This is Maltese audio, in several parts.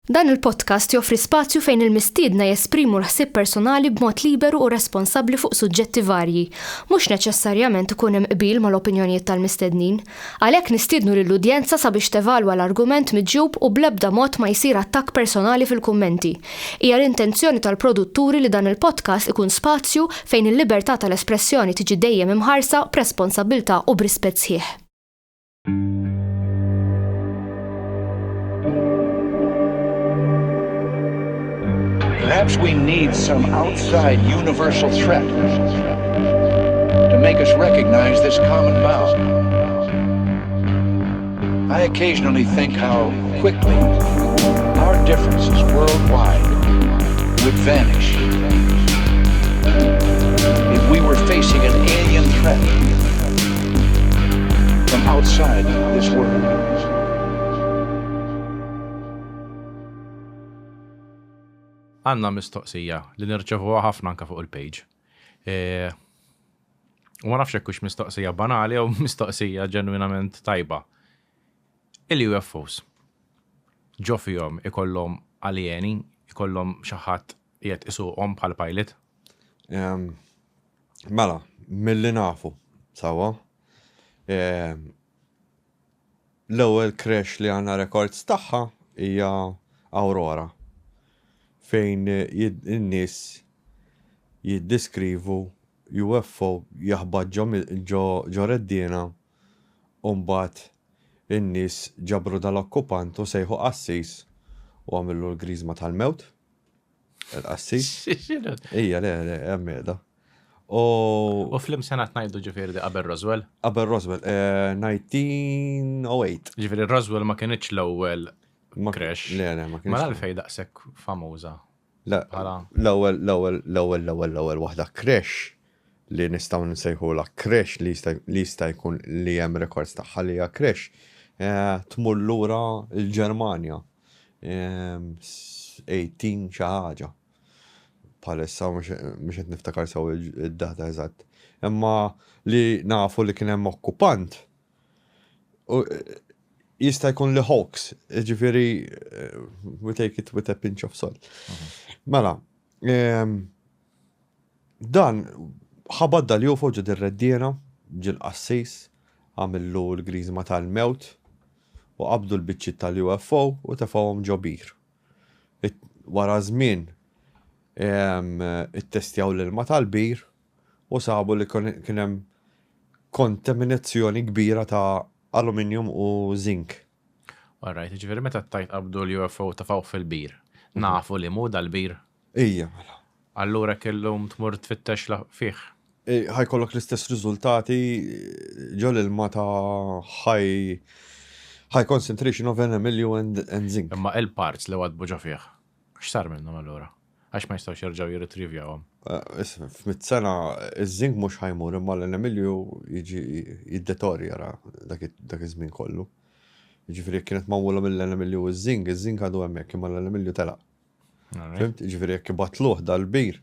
Dan il-podcast joffri spazju fejn il-mistiedna jesprimu l-ħsieb personali b'mod liberu u responsabbli fuq suġġetti varji, mhux neċessarjament ikun hemm qbil mal-opinjonijiet tal-mistednin. Għalhekk nistiednu lill-udjenza sabiex tevalwa l-argument miġjub u bl-ebda mod ma jsir attakk personali fil-kummenti. Hija l-intenzjoni tal-produtturi li dan il-podcast ikun spazju fejn il-libertà tal-espressjoni tiġi dejjem imħarsa b'responsabbiltà u b'rispett sħiħ. Perhaps we need some outside universal threat to make us recognize this common bound. I occasionally think how quickly our differences worldwide would vanish if we were facing an alien threat from outside this world. Għanna mistoqsija li nirċevuha ħafna anka fuq il-page. U ma nafx hekk mistoqsija banali u mistoqsija ġenwinament tajba. Il-UFOs ġo fihom ikollhom alieni, ikollhom xi ħadd qiegħed isuqhom bħal pilot? Mela, milli nafu sewwa. L-ewwel crash li għandna records tagħha hija Aurora, fejn in-nies jiddeskrivu UFO jaħbad ġo reddiena u mbagħad in-nies ġabru dal-okkupant u sejħu qassis u għamillu l-griżma tal-mewt. Il-qassis. Ija, le, hemmhekk. U fl-imsena ngħidu ġifieri qabel Roswell? Qabel Roswell, 1908. Ġifieri Roswell ma kienx l-ewwel crash. Le, ma kienx. Ma għalfejn daqshekk famuża. L-ewwel waħda crash li nistgħu nsejħula crash li jista' jkun li hemm records tagħha li hija crash tmur lura l-Ġermanja 18 xi ħaġa. Bħalissa mhux qed niftakar sew id-data eżatt. Imma li nafu li kien hemm okkupant jista' jkun li hoax, ġifieri we take it with a pinch of salt. Mela, dan ħabadda li UFO ġod ir-reddiena ġil qassis għamillu l-griżma tal-mewt u qabdu l-biċċiet tal-UFO u tefgħuhom ġo bir. Wara żmien ittestjaw l-ilma tal-bir u sabu li kien hemm kontaminazzjoni kbira ta' aluminium u zink. Alright, ġifieri meta tajt qabdu l-UFO tafgħu fil-bir. Nafu li mu dal-bir. Ija, mela. Allura kellhom tmur tfittex fih. Ħajkollok l-istess riżultati ġo l-ilma ta' high concentration of NMLU and zinc. Imma il-parts li għadbu ġo fih. X'sar minnhom allura? Għax ma jistgħux jerġgħu jirritrivjawhom. F'mit-sena iż-zinc mhux ħajmur imma l-NMLU jiġi jiddetorjera dak iż-żmien kollu. Jiġifieri kienet magħmula mill-NMLU iż-zinc għadu hemmhekk imma l-NMLU telaq. Fimt? Jiġifieri jekk ibatluh dal-bir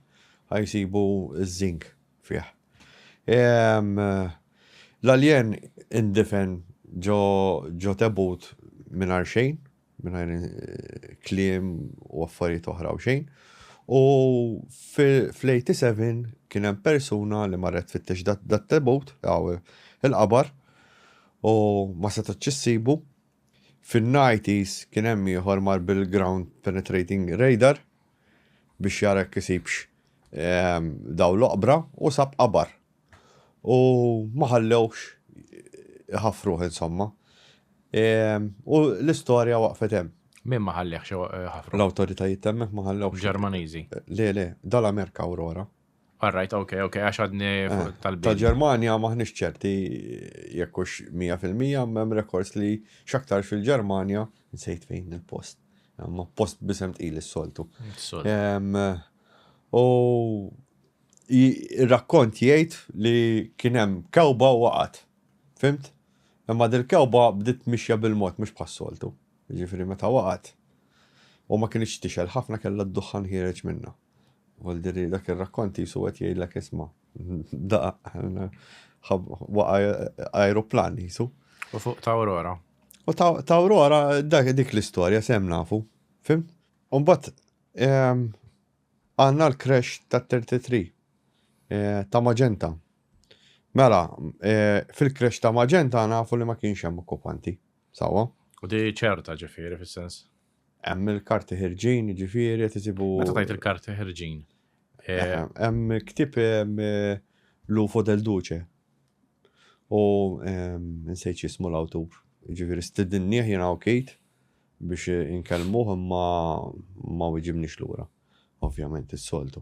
ħajsibu iż-zinc fih. L-alien indifen ġo tebut mingħajr xejn, mingħajr kliem u affarijiet oħra u xejn. U fl-87 kien hemm persuna li marret fittex dat tebut il-qabar u ma setax issibu. Fin-90s kien hemm ieħor mar bil-ground penetrating radar biex jara jekk isibx daw l-oqbra u sab qabar. U ma ħallewx ħafruh insomma. U l-istorja waqfet hemm. Min ma ħallehx ħafru? L-awtoritajiet hemmhekk ma ħallewx. Ġermaniżi. Le, dal-Amerika Aurora. Alright, okay, għax għadni tal-bil. Tal-Ġermanja maħniex ċerti jekkux 100% hemm records li x'aktar fil-Ġermanja nsejt fejn il-post. Ma post bisem tqil is-soltu. U ir-rakkont jgħid li kien hemm kewba waqgħet. Fimt? Imma dil-kewba bdiet mixja bil-mod mhux bħas-soltu. Jiġifieri meta waqgħet u ma kienx tixel ħafna kellha d-duħan ħireġ minnha. Għaldiri dak ir-rakkonti jisu qed jgħidlek isma' waqa' aeroplan jisu. U fuq ta' Aurora. U ta' Aurora dik l-istorja sem nafu. Fimt? Umbat, għanna l-crash ta' 33 ta' Magenta. Mela, fil-crash ta' Magenta nafu li ma kienx hemm okkupanti. Sawa? U di ċerta ġifieri fis-sens. Hemm il-karti ħirġin, ġifieri tisibu. Meta tajt il-karti ħirġin. Hemm ktib Lufo del Duce. U nsejt jismu l-awtur. Ġifieri stidinnieh jiena Kate biex inkellmuh ma wieġibniex lura. Ovvjament is-soltu.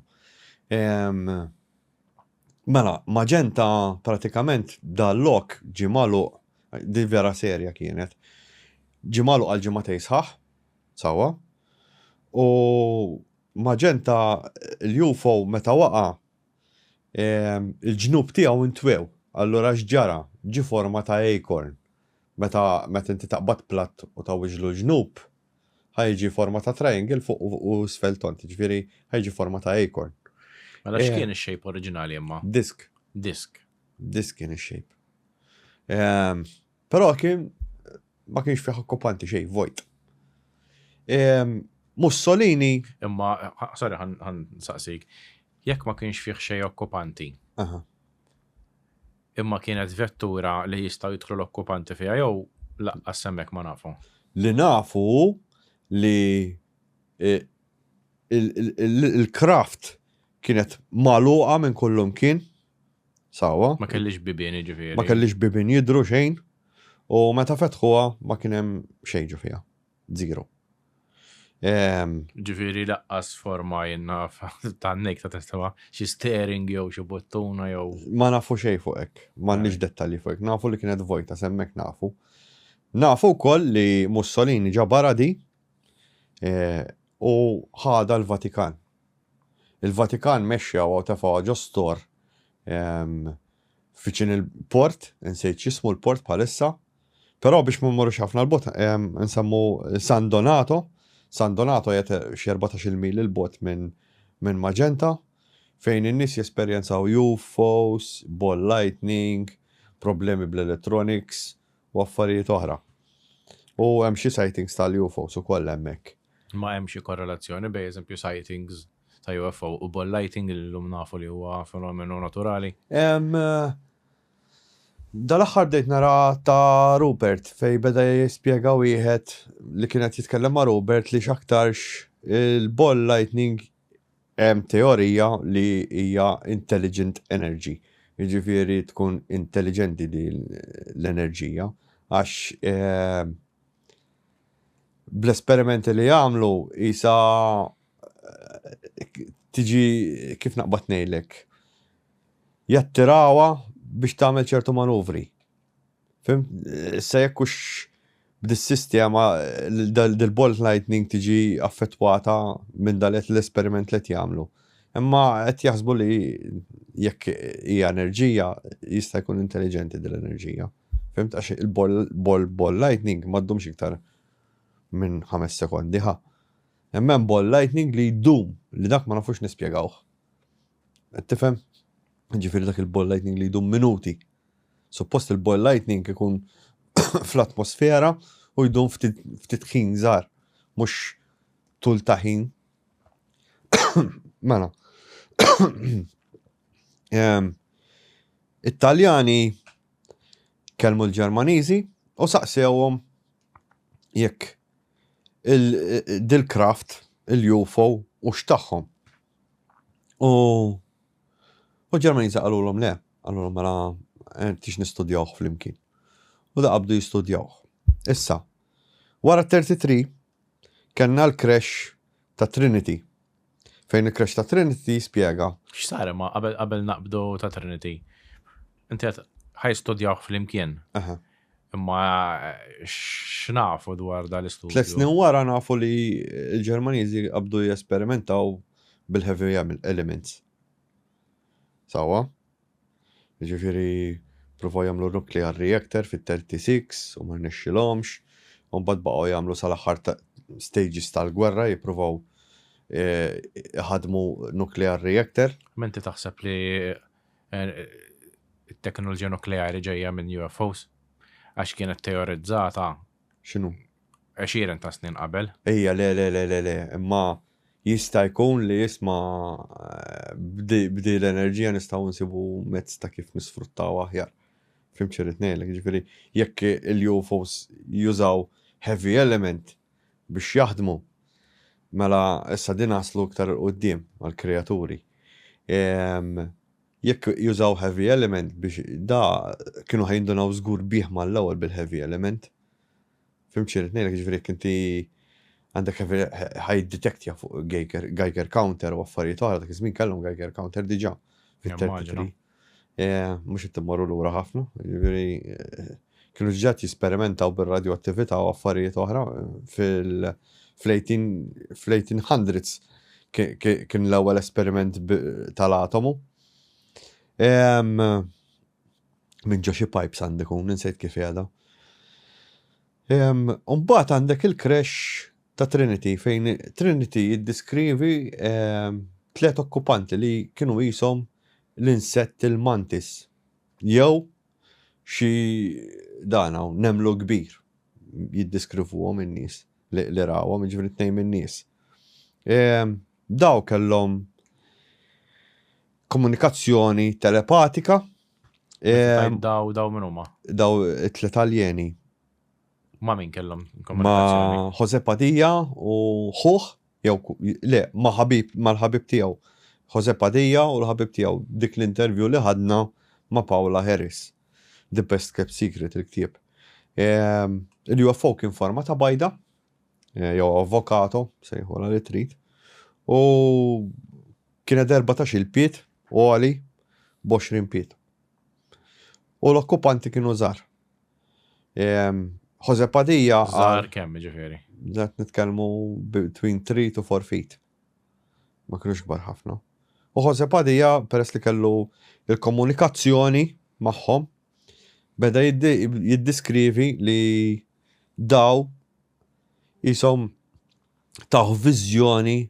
Mela, Magenta pratikament dal-lok ġimalu, di vera serja kienet, ġimalu għal ġimatej sħaħ, sawa, u Magenta l-UFO meta waqa il-ġnub tiegħu intwew, allura x'ġara, ġi forma ta' acorn. Meta inti taqbad platt u tawiġlu ġnub, ħajġi forma ta' triangle fuq u sfeltont, ġifieri ħajġi forma ta' acorn. Mela x'kien ix-shape oriġinali imma? Disk. Disk. Disk kien ix-shape. Però ma kienx fih okkupanti xejn, vojt. Mussolini. Imma, sorry, ħan saqsik. Jekk ma kienx fih xejn okkupanti. Imma kienet vettura li jistgħu jidħlu l-okkupanti fiha jew laqqas hemmhekk ma nafu. Li nafu li il-craft kienet magħluqa minn kullum kien. Sawa. Ma kellix bibien ġifieri. Ma kellix bibien jidru xejn. U meta fetħuha ma kien hemm xejn ġu fiha. Zero. Ġifieri laqqas forma jinnaf tan-nek ta' testawa xi steering jew xi bottuna jew. Ma nafu xejn fuq hekk, m'għandniex dettalji fuq hekk. Nafu li kienet vojta semmek nafu. Nafu wkoll li Mussolini ġabara di u ħada l-Vatikan. Il-Vatikan mexxa u tefa' ġostor fiċin il-port, nsejt x'ismu l-port bħalissa, però biex ma mmorrux ħafna l-bot nsemmu San Donato. San Donato jgħet 14 mil il-bot minn Magenta, fejn in-nies jesperjenzaw UFOs, ball lightning, problemi bl-electronics u affarijiet oħra. U hemm xi sightings tal-UFOs ukoll hemmhekk. Ma hemm xi korrelazzjoni bej eżempju sightings ta' UFO u ball lighting illum nafu li huwa fenomenu naturali. Dal-aħħar dejt nara ta' Rupert fej beda jispjega wieħed li kienet jitkellem ma' Rupert li x'aktarx il-ball lightning hemm teorija li hija intelligent energy. Jiġifieri tkun intelligenti di l-enerġija għax bl-esperimenti li jagħmlu isa tiġi kif naqbad ngħidlek jattirawa biex tagħmel ċertu manuvri. Fim? Issa jekk hux b'dis-sistema dil-ball lightning tiġi affettwata minn dalet l-esperiment li qed jagħmlu. Imma qed jaħsbu li jekk hija enerġija jista' jkun intelligenti dil-enerġija. Fimt għax il-ball lightning m'għaddhomx iktar minn 5 sekondi ħa. Imma ball lightning li jdum li dak ma nafux nispjegawh. Qed tifhem? Ġifieri dak il-ball lightning li jdum minuti. Suppost il-ball lightning ikun fl-atmosfera u jdum ftit ħin żgħar, mhux tul ta' ħin. Mela. It-Taljani kellmu l-Ġermaniżi u saqsewhom jekk dil-craft, il-UFO u x'tagħhom. U Ġermaniżi qalulhom le, qalulhom mela tix nistudjawh flimkien. U da qabdu jistudjawh. Issa, wara 33 kellna l-crash ta' Trinity. Fejn il-crash ta' Trinity spjega. X'sar ma qabel naqbdu ta' Trinity. Inti ħajstudjawh flimkien. Imma x'nafu dwar dal-istudju? 3 snin wara nafu li l-Ġermaniżi qabdu jesperimentaw bil-heavy elements. Sawa? Ġifieri provaw jagħmlu nuclear reactor fit-36 u ma rnexxilhomx, u mbagħad baqgħu jagħmlu sal-aħħar stages tal-gwerra jippruvaw iħadmu nuclear reactor. Menti taħseb li it-teknoloġija nukleari ġejja minn UFOs? Għax kienet teorizzata. X'inhu? 20 ta' snin qabel. Ejja, le, imma jista' jkun li jisma' bdi l-enerġija nistgħu nsibu mezz ta' kif nisfruttaw aħjar. Fim ċirrit ngħidlek, ġifieri jekk il-UFOs jużaw heavy element biex jaħdmu, mela issa din naslu iktar quddiem għall-kreaturi. Jekk jużaw heavy element biex da kienu ħajndunaw żgur bih mal-ewwel bil-heavy element. Fim ċirrit ngħidlek, ġifieri inti għandek ħaj detektja fuq Geiger counter u affarijiet oħra, dak iż-żmien kellhom Geiger counter diġà fit-33. Mhux qed timmorru lura ħafna, kienu ġġat jisperimentaw bir-radioattività u affarijiet oħra fl-1800s kien l-ewwel esperiment tal-atomu. Minn ġo xi pipes għandek ninsejt kif qiegħda. Mbagħad għandek il-crash ta' Trinity fejn Trinity jiddiskrivi 3 okkupanti li kienu qishom l-insett il-mantis jew xi danaw nemlu kbir jiddiskrivuhom in-nies li rawhom, jiġifieri tnejn min-nies. Daw kellhom komunikazzjoni telepatika. Daw minn huma? Daw it-tliet aljeni. Ma' min kellhom komunikazzjoni? Ma' Jose Padilla u ħuħ mal-ħabib tiegħu. Jose Padilla u l-ħabib tiegħu dik l-intervju li ħadna ma' Paula Harris. The Best Kept Secret il-ktieb. Il-UFO kien forma ta' bajda, jew avvokato, sejħola li trid. U kienet 14 piet u għali b'20 piet. U l-okkupanti kienu żgħar. Jose Padilla żgħar kemm ġifieri? Żgħar nitkellmu between 3 to 4 feet. Ma kienux kbar ħafna. U Jose Padilla peress li kellu il-komunikazzjoni magħhom beda jiddiskrivi li daw jisom taħu viżjoni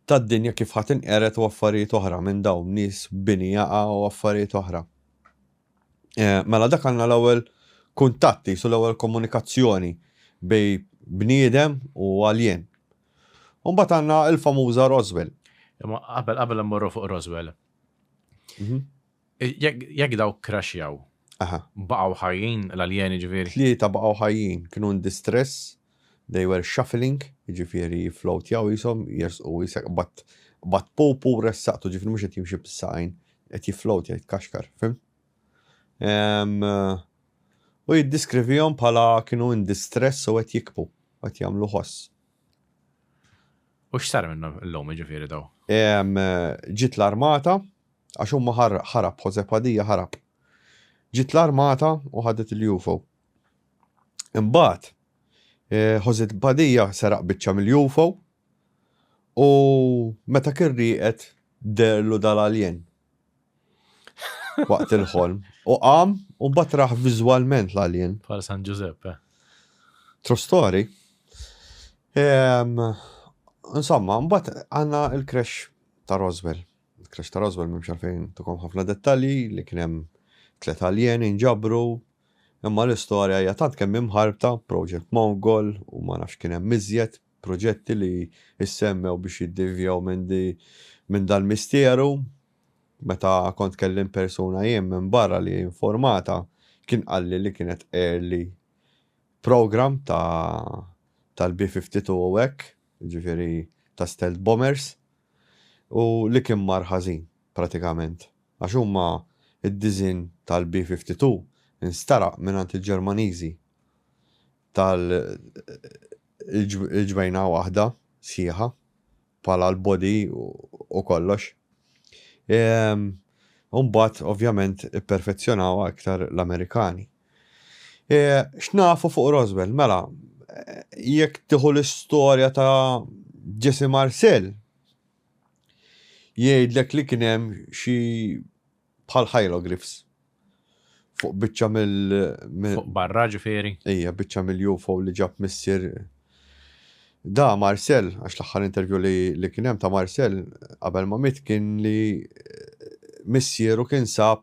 tad-dinja kif ħadd inqeret u affarijiet oħra minn daw nies binjaqa u affarijiet oħra. Mela dak għandna l-ewwel kuntatti su l-ewwel komunikazzjoni bej bniedem u alien. U mbagħad għandna l-famuża Roswell. Qabel immorru fuq Roswell. Jekk daw crashjaw, baqgħu ħajjin l-aljeni ġifieri? 3 baqgħu ħajjin, kienu in distress, they were shuffling, ġifieri floatjaw jisom, jersqu bat popu ressaqtu, ġifieri mhux qed jimxi bis-saqajn, qed jiflowtja jitkaxkar, fim? U jiddiskrivihom bħala kienu in distress u qed jikbu, qed jagħmlu ħoss. U x'sar minnhom illum ġifieri daw? Ġiet l-armata, għax huma ħarab, Jose Padilla ħarab. Ġiet l-armata u ħadet il-UFO. Imbagħad Jose Padilla seraq biċċa mill-UFO u meta kien rieqed derlu dal-alien waqt il-ħolm. U qam u mbagħad raħ viżwalment l-alien. Bħal San Giuseppe. True story. Insomma, mbagħad għandna il-crash ta' Roswell. Il-crash ta' Roswell m'hemmx għalfejn tukom ħafna dettalji li kien hemm 3 aljeni nġabru, imma l-istorja hija tant kemm imħarbta, Project Mongol u ma nafx kien hemm iżjed proġetti li jissemmew biex jiddivjaw minn dal-misteru. Meta kont kellim persuna jien minn barra li informata kien qalli li kienet early program tal-B-52 u hekk, ġifieri ta' stealth bombers, u li kien mar ħażin pratikament. Għax huma id-diżin tal-B-52 instaraq mingħand il-Ġermaniżi tal-ġbejna waħda sieħa bħala l-body u kollox. Mbagħad ovvjament ipperfezzjonaw aktar l-Amerikani. X'nafu fuq Roswell? Mela, jekk tieħu l-istorja ta' Jesse Marcel, jgħidlek li kien hemm xi bħal hieroglyphs fuq biċċa Fuq barra ġifieri? Ejja, biċċa mill-UFO li ġab missier. Da Marcel, għax l-aħħar intervju li kien hemm ta' Marcel qabel ma miet kien li missieru kien sab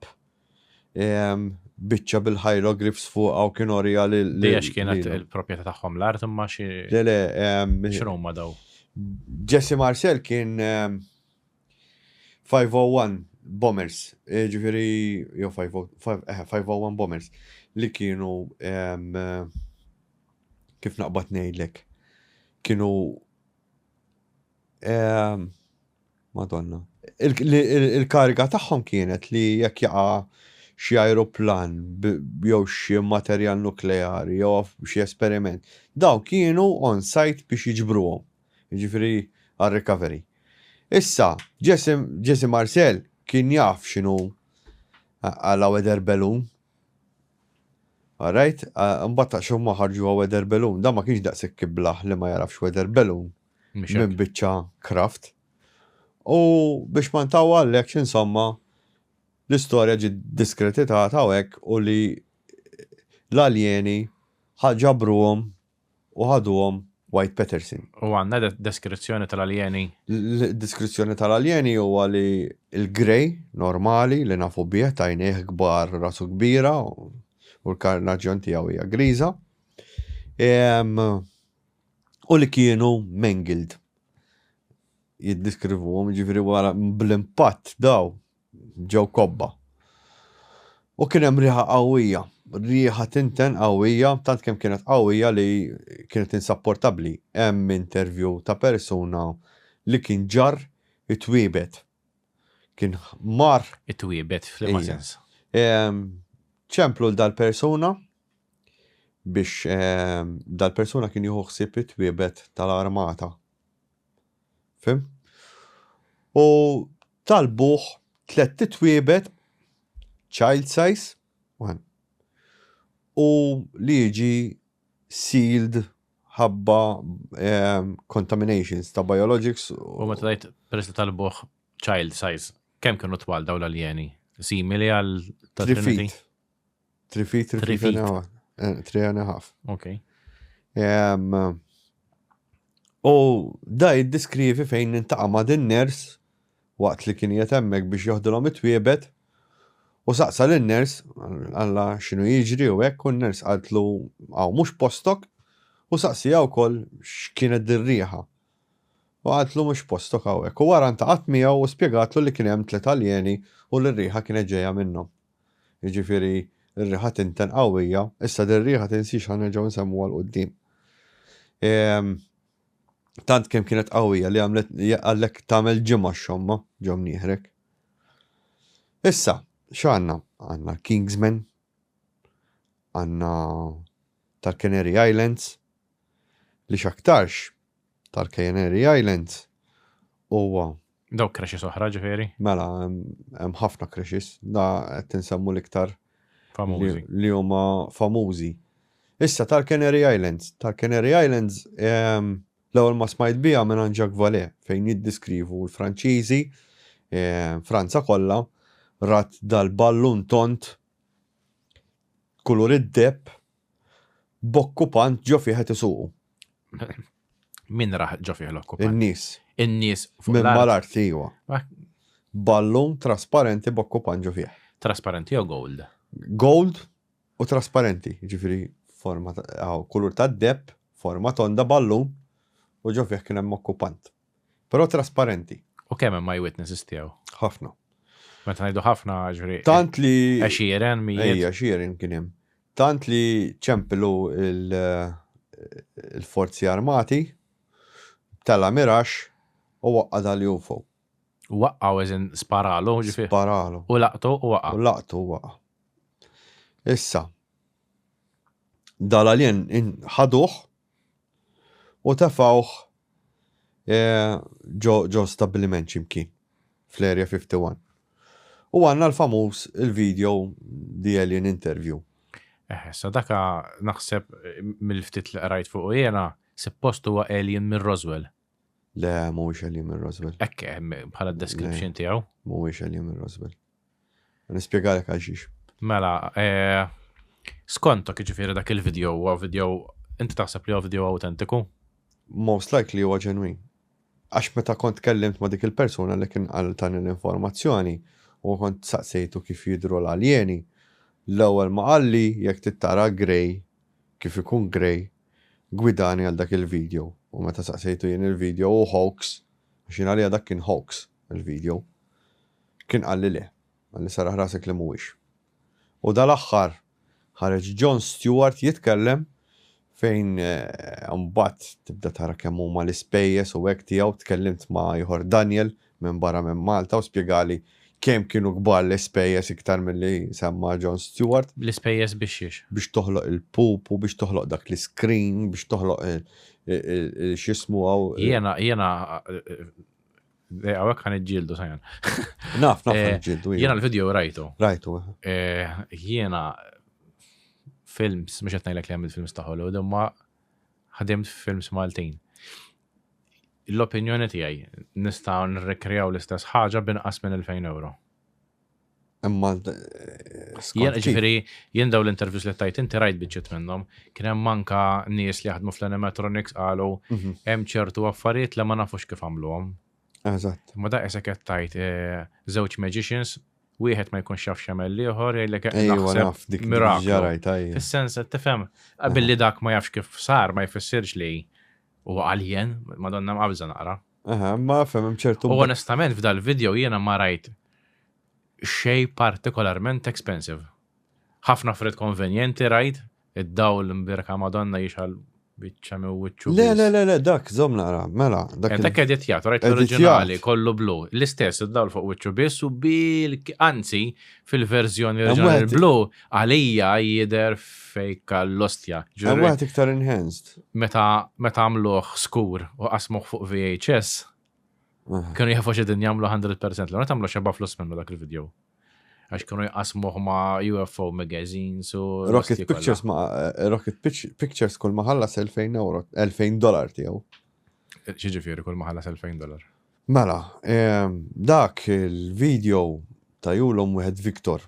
biċċa bil-hieroglyphs fuq għaw kien orja li. Dijax kienet il-propieta tagħhom l-art imma xi x'huma daw. Jesse Marcel kien 501 Bombers, ġifiri, 501 Bombers, li kienu, kif naqbad ngħidlek, kienu, Madonna, il-kariga tagħhom kienet li jekk jaqa' xi aeroplan jew xi materjal nukleari jew xi esperiment, daw kienu on site biex jiġbruhom, jiġifieri għal-recovery. Issa, Jesse Marcel kien jaf x'inhu għala weather balloon. Alright? Mbagħad x'huma ħarġu weather balloon, da ma kienx daqshekk kiblaħ li ma jarafx weather balloon minn biċċa craft. U biex ma ntaw għallek x'insomma l-istorja ġiet diskreditata hekk u li l-aljeni ġabruhom u ħaduhom White Peterson. U għandna deskrizzjoni tal-aljeni? Deskrizzjoni tal-aljeni huwa li l-grej normali li nafu bih tajnejh kbar rasu kbira u l-karnaġġjon tiegħu hija griża. U li kienu mangled. Jiddeskrivuhom ġifieri wara bl-impatt daw ġew kobba. U kien hemm riħa qawwija. Riħa tinten qawwija, tant kemm kienet qawwija li kienet insapportabbli. Hemm interview ta' persuna li kien ġar itwiebet. Kien mar itwiebet fl-ma sens. ċemplu dal-persuna biex dal-persuna kien jieħu ħsieb itwiebet tal-armata. Fim? U talbuh 3 titwiebet child size, u li jiġi sealed ħabba contaminations ta' biologics. U meta tajt peress talbuh child size, kemm kienu twal daw l-aljeni? Simili għal ta' 3 feet. 3 feet, 3 feet and a half. Okay. U da jiddeskrivi fejn intaqa' ma' din ners waqt li kien hemmhekk biex joħdulhom it-twiebet u saqsa lin-ners alla x'inhu jiġri u hekk u n-ners qaltlu hawn mhux postok u saqsija wkoll x'kienet dir-rieħa. U qaltlu mhux postok hawnhekk. U wara ntaqgħet miegħu u spjegatlu li kien hemm 3 aljeni u l-rieħa kienet ġejja minnhom. Jiġifieri r-rieħa tinten qawwija, issa dir-rieħa tinsix ħanerġgħu nsemmuha l quddiem. Tant kemm kienet qawwija li għallek tagħmel ġimgħa x-xomma ġew nieħrek. Issa, x'għandna? Għandna Kingsman, għandna tal-Canary Islands, li x'aktarx tal-Canary Islands huwa daw crashes oħra ġifieri? Mela hemm ħafna crashes, da qed insemmu l-iktar famużi li huma famużi. Issa tal-Canary Islands, l-ewwel ma smajt biha minn Jacques Vallée fejn jiddiskrivu l-Franċiżi, Franza kollha, rat dal-ballun tont kulur id-depp b'okkupant ġo fih qed isuqu. Min raħ ġo fih l-okkupant? In-nies. In-nies fuq Minn mal-art iwa. Ballun trasparenti b'okkupant ġo fih. Trasparenti jew gold? Gold u trasparenti, ġifieri forma kulur tad-depp, forma tonda ballun u ġo fih kien hemm okkupant. Però trasparenti. U kemm hemm eyewitnesses tiegħu? Ħafna. Meta ngħidu ħafna ġifieri. Tant li 20 mijiet. 20 kien hemm. Tant li ċemplu il-forzi armati tella mirax u waqqa dal-UFO. Waqqaw eżin sparalu ġifieri. Sparalu. U laqtu u waqqa. U laqtu u waqqa. Issa dal-alien ħaduh u tafawh ġo stabiliment ximkien fl-Area 51. U għanna l-famuż il-video The Alien Interview. Sa daka naħseb mill-ftit li qrajt fuq jiena suppost huwa alien minn Roswell. Le, mhuwiex alien minn Roswell. Ekke bħala description tiegħu. Mhuwiex alien minn Roswell. Nispjegalek għal xiex. Mela, skontok ġifieri dak il-video huwa video inti taħseb li huwa video autentiku? Most likely huwa ġenwin. Għax meta kont kellimt ma dik il-persuna li kien qal tan l-informazzjoni u kont saqsejtu kif jidru l-aljeni, L-ewwel ma qalli jekk tittara Grey kif ikun Grey gwidani għal dak il-video u meta saqsejtu jien il-video u hoax għax jien għalija dak kien hoax il-video kien qalli le għalli saraħ rasek li mhuwiex. U dal-aħħar ħareġ Jon Stewart jitkellem fejn mbagħad tibda tara kemm huma l-ispejjeż u hekk tiegħu tkellimt ma' ieħor Daniel minn barra minn Malta u spjegali kemm kienu kbar l-ispejjeż iktar milli semma Jon Stewart. L-ispejjeż biex Toħloq il-pup u biex toħloq dak l-screen, biex toħloq x'ismu għaw. Jiena għawek għan iġġildu sajan. Naf iġġildu. Jiena l-video rajtu. Rajtu. Jiena films, mux għetnajlek li għamil films ta' Hollywood, ma ħadimt films Maltin. L-opinjoni tijaj, nistaw nirrekrejaw l-istess ħaġa binqas minn 2,000 euro. Imma jien daw l-interviews li tajt inti rajt biċċet minnhom, kien hemm manka nies li jaħdmu fl-animatronics qalu hemm ċertu affarijiet li ma nafux kif għamluhom. Eżatt. Ma da qed tajt żewġ magicians, wieħed ma jkunx jaf x'jagħmel ieħor jgħidlek naf dik miraklu. Fis-sens tifhem qabel li dak ma jafx kif sar ma jfissirx li huwa alien, Madonna mqabża naqra. Ma fhem ċertu. U onestament f'dal-video jiena ma rajt xej partikolarment expensive. Ħafna fred konvenjenti rajt, id-dawl imbirka Madonna jixħal biċċa mewwiċċu. Le, dak żomm naqra, mela. Dak editjat, rajt l-oriġinali kollu blu. L-istess id-dawl fuq wiċċu biss u anzi fil-verżjoni oriġinali blu għalija jidher fejka l-ostja. Għawet iktar enhanced. Meta għamluħ skur u qasmuħ fuq VHS, kienu jafu xedin jamlu 100%. L-għuna tamlu xabba flus minnu dak il-video. Għax kienu jqasmuħ ma' UFO magazines u Rocket Pictures kull maħallas 2,000 euro, $2,000 tiegħu. Ġiġifieri kull maħallas $2,000. Mela, dak il-video ta' julhom wieħed Victor.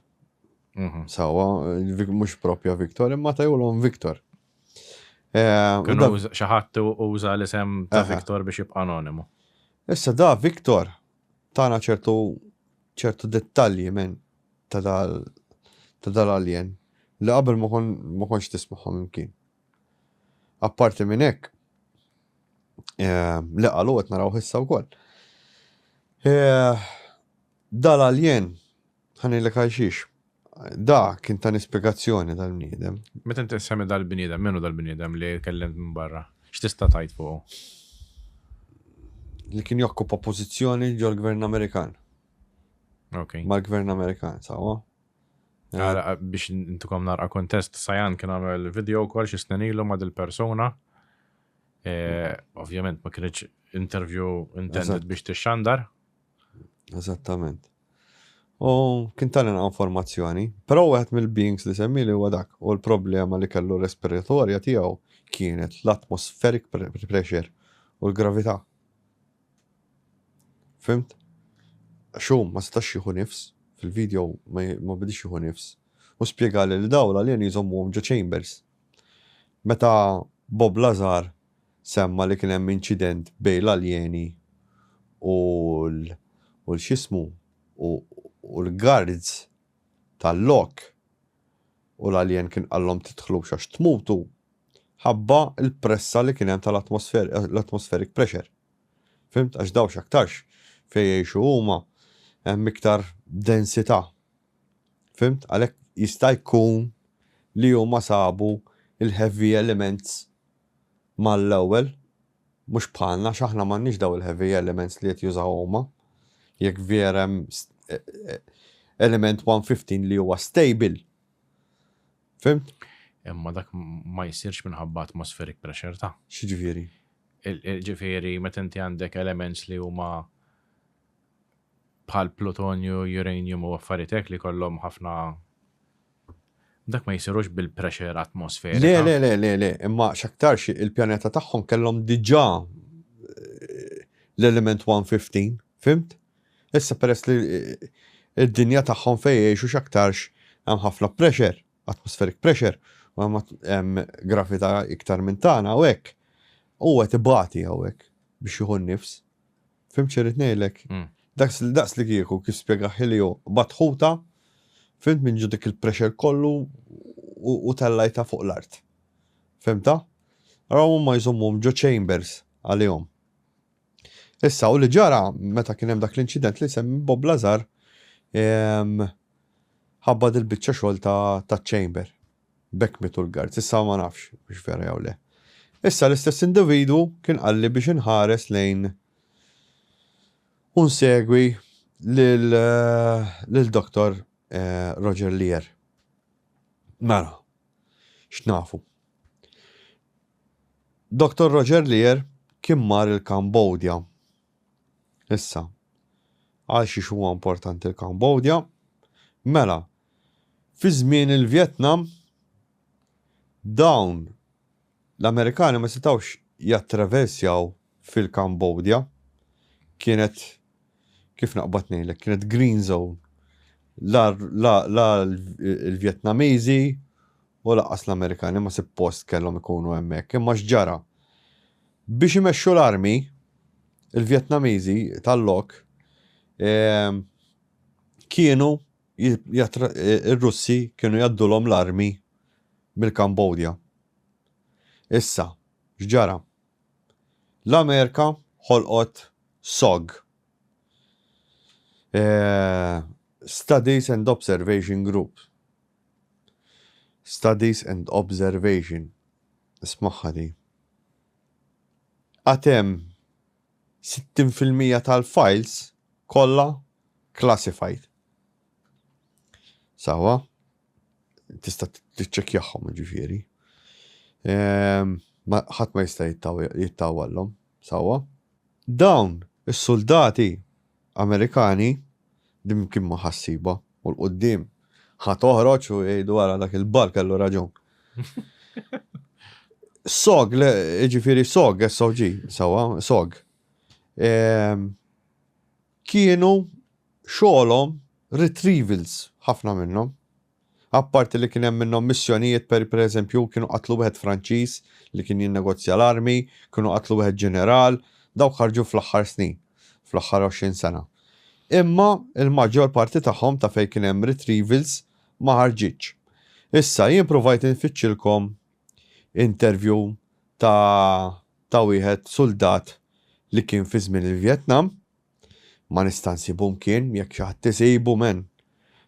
Sawa, mhux propja Victor, imma ta' julhom Victor. Kienu xaħat uża l-isem ta' Victor biex jibqa' anonimu. Issa da Victor tana ċertu dettalji minn ta' dal-alien li qabel ma konx tismaħom imkien. Apparti minn hekk li qalu qed naraw issa wkoll. Dal-alien ħanilek għalxiex. Da kien ta' nispjegazzjoni dal-bniedem. Meta inti semmi dal-bniedem, minnu dal-bniedem li kellemt minn barra? X'tista' tajt fuq? Li kien jokkupa pożizzjoni ġol gvern Amerikan. Okay. Mal-gvern Amerikan, sawa? Biex intukom narqa kontest, Sajan kien għamel video kol xi snin ilu ma' dil-persuna. Ovvjament ma kienx interview intended biex tixxandar. Eżattament. U kien talina informazzjoni, però wieħed mill-beings li semmi li huwa dak u l-problema li kellu respiratorja tiegħu kienet l-atmospheric pressure u l-gravità. Fimt? Xum ma stax jieħu nifs, fil-video ma bidix jieħu nifs. U spjegali li daw l-alien jżommuhom ġo chambers. Meta Bob Lazar semma li kien hemm inċident bejn l-aljeni u l-xismu u l-guards tal-lok u l-alien kien qallhom titħlu xax tmutu ħabba l-pressa li kien hemm tal-atmospheric pressure. Fimt? Għax daw x'aktarx fejn jgħixu huma hemm iktar densità. Fimt? Għalhekk jista' jkun li huma sabu il-heavy elements mal-ewwel mhux bħalna x'aħna m'għandniex daw il-heavy elements li qed jużaw huma. Jekk vera element 115 li huwa stable. Fimt? Imma dak ma jsirx minħabba atmospheric pressure ta'. X'ġifieri? Ġifieri meta inti għandek elements li huma bħal plutonju, uranium u affarijiet li kollhom ħafna dak ma jsirux bil-pressure atmosferika. Le, imma x'aktarx il-pjaneta tagħhom kellhom diġà l-element 115, fimt? Issa peress li id-dinja tagħhom fejn jgħixu x'aktarx hemm ħafna pressure, atmospheric pressure, u hemm gravità iktar minn tagħna u hekk. U qed ibati hawnhekk biex jieħu nnifs. Fimt x'irid ngħidlek? Daqs li kieku kif spjegaħ li hu batħuta Fimt minn dik il-pressure kollu u tellajta fuq l-art. Fimta? Raw ma jżommhom ġo chambers għalihom. Issa u li ġara meta kien hemm dak l-inċident li semmi Bob Lazar ħabbad il-biċċa xogħol ta' chamber. Bekk mitu l-guards. Issa ma nafx biex vera jew le. Issa l-istess individu kien qalli biex inħares lejn unsegwi lil-Dr. Roger Lear. Mela, x'nafu. Dr. Roger Lear kien mar il-Kambodja. Issa, għal xi huwa importanti il-Kambodja. Mela, fi żmien il-Vjetnam dawn l-Amerikani ma setawx jattraversjaw fil-Kambodja. Kienet kif naqbad ngħidlek, kienet green zone. La l-Vjetnamiżi u laqqas l-Amerikani ma suppost kellhom ikunu hemmhekk. Imma x'ġara? Biex imexxu l-armi, il-Vjetnamiżi tal-lok kienu ir-Russi kienu jaddulhom l-armi mill-Kambodja. Issa, x'ġara? L-Amerika ħolqot SOG. Studies and Observation Group. Studies and Observation. Ismaħħa di. Għatem 60% tal-files kollha classified. Sawa? Tista' tiċċekkjahom ġifieri. Ħadd ma jista' jittawallhom. Sawa? Dawn is-soldati Amerikani dim kien ma ħassiba u l-qoddim ħatoħroġ u jgħidu wara dak il-bar kellu raġun. SOG, ġifieri SOG, SOG, sawa, SOG. Kienu xogħolhom retrievals ħafna minnhom. Apparti li kien hemm minnhom missjonijiet pereżempju kienu qatlu wieħed Franċiż li kien jinnegozja l-armi, kienu qatlu wieħed ġeneral, dawk ħarġu fl-aħħar snin, fl-aħħar 20 sena. Imma il-maġġor parti tagħhom ta' fejn kien hemm retrievals ma ħarġitx. Issa jien provajt infittxilkom interview ta' wieħed soldat li kien fi żmien il-Vjetnam. Ma nista' nsibhom kien jekk xi ħadd isibu men.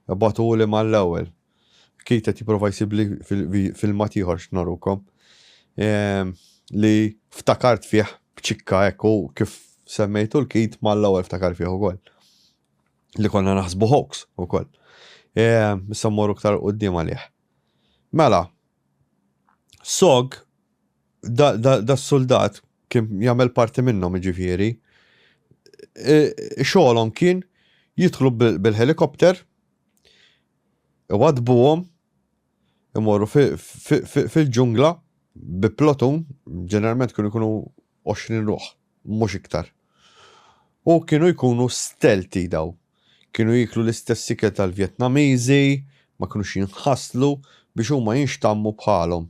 Batuli mal-ewwel. Kien qed jipprova jsibli fil-mat ieħor x'narukom. Li ftakart fih b'ċikka hekk u kif semmejtu l-kit mal-ewwel ftakar fih ukoll. Li konna naħsbu hoax ukoll. Issa mmorru aktar quddiem għalih. Mela, SOG da s-soldat kien jagħmel parti minnhom jiġifieri. Xogħolhom kien jidħlu bil-helikopter, iwadbuhom, imorru fil-ġungla bi plotun, ġeneralment kienu jkunu 20 ruħ, mhux iktar. U kienu jkunu stealthy daw. Kienu jiklu l-istess ikel tal-Vjetnamiżi, ma kienux jinħasslu biex huma jinxtammu bħalhom.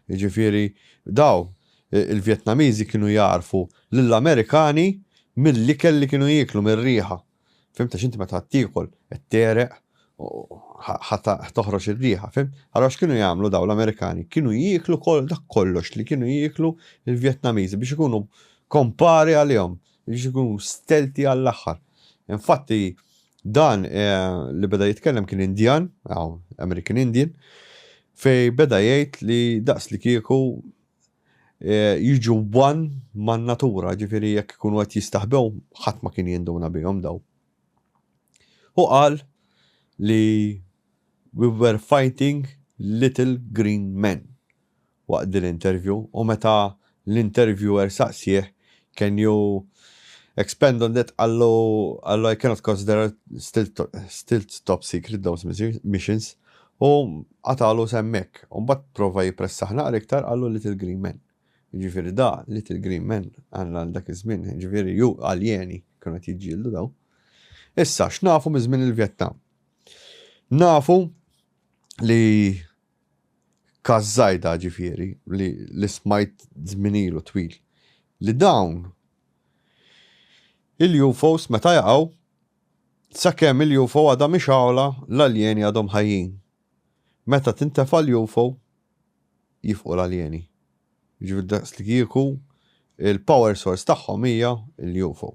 Jiġifieri daw il-Vjetnamiżi kienu jarfu lill-Amerikani mill-ikel li kienu jiklu mir-riħa. Fimta x'inti meta tiekol qed tereq toħroġ ir-riħa, fim? Allura x'kienu jagħmlu daw l-Amerikani? Kienu jiklu dak kollox li kienu jiklu il-Vjetnamiżi biex ikunu kompari għalihom, biex ikunu stealthy għall-aħħar. Infatti dan li beda jitkellem kien Indjan, American Indian, fej beda jgħid li daqs li kieku jiġu wan man natura, ġifieri jekk ikunu qed jistaħbew ħadd ma kien jinduna bihom daw. U qal li we were fighting little green men waqt din l-interview u meta l-interviewer saqsih can you expand on that allo I cannot consider still top secret those missions u għatalu semmek u mbagħad prova jipressaħ naqra iktar għallu little green men. Ġifieri da little green men għandna dak iż-żmien, ġifieri ju aljeni kienu qed jiġġieldu daw. Issa x'nafu minn żmien il-Vjetnam? Nafu li każajda ġifieri li smajt żminilu twil li dawn il-UFOs meta jaqgħu Sakemm il-UFO għadha mixawla, l-aljeni għadhom ħajjin. Meta tintefa' l-UFO, jifqu l-aljeni. Ġifieri daqs li kieku il-power source tagħhom hija l-UFO.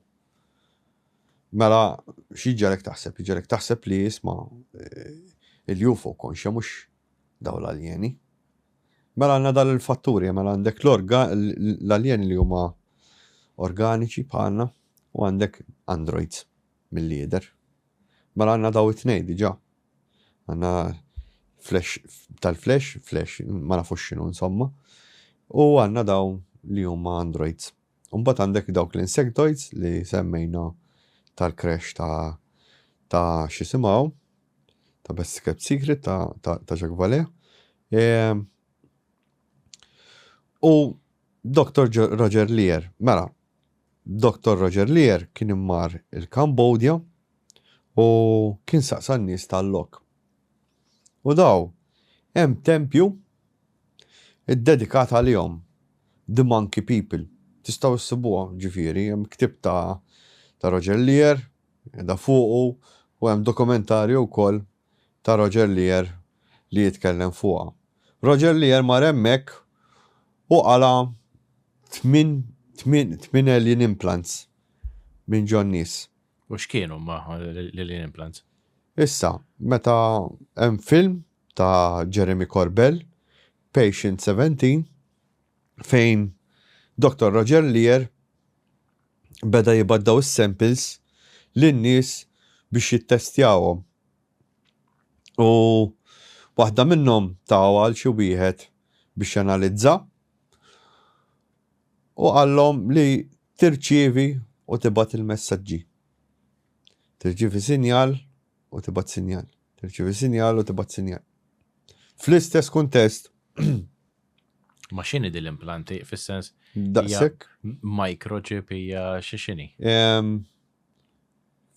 Mela x'jiġrek taħseb? Jiġrek taħseb li jisma' il-UFO konxja mhux daw l-aljeni. Mela għandna dal il-fatturi, mela għandek l-aljeni li huma organiċi bħalna u għandek androids mill-lieder. Mela għandna daw it-tnejn diġà. Għandna flash, ma nafux x'inhu insomma. U għandna daw li huma androids. Mbagħad għandek dawk l-insectoids li semmejna tal-crash ta' x'isimgħu ta' Best Kept Secret ta' Jacques Vallée. U Dr. Roger Lear, mela, Dr. Roger Lear kien immar il-Kambodja u kien saqsa n-nies tal-lok. U daw, hemm tempju id-dedikat għalihom, The Monkey People. Tistgħu issibuha ġifieri, hemm ktib ta' Roger Lear, da fuqu u hemm dokumentarju wkoll ta' Roger Lear li jitkellem fuqha. Roger Lear mar hemmhekk u qala 8 alien implants minn ġon nies. U x'kienu ma l-alien implants? Issa, meta hemm film ta' Jeremy Corbell, Patient 17, fejn Dr. Roger Lear beda jibaddaw is-samples lin-nies biex jittestjawhom. U waħda minnhom tawa għal xi wieħed biex janalizza u qallhom li tirċievi u tibgħat il-messaġġi. Tirċievi sinjal u tibgħat sinjal. Tirċievi sinjal u tibgħat sinjal. Fl-istess kuntest Ma x'inhi din l-implanti fis-sens daqshekk microchip hija x'inhi?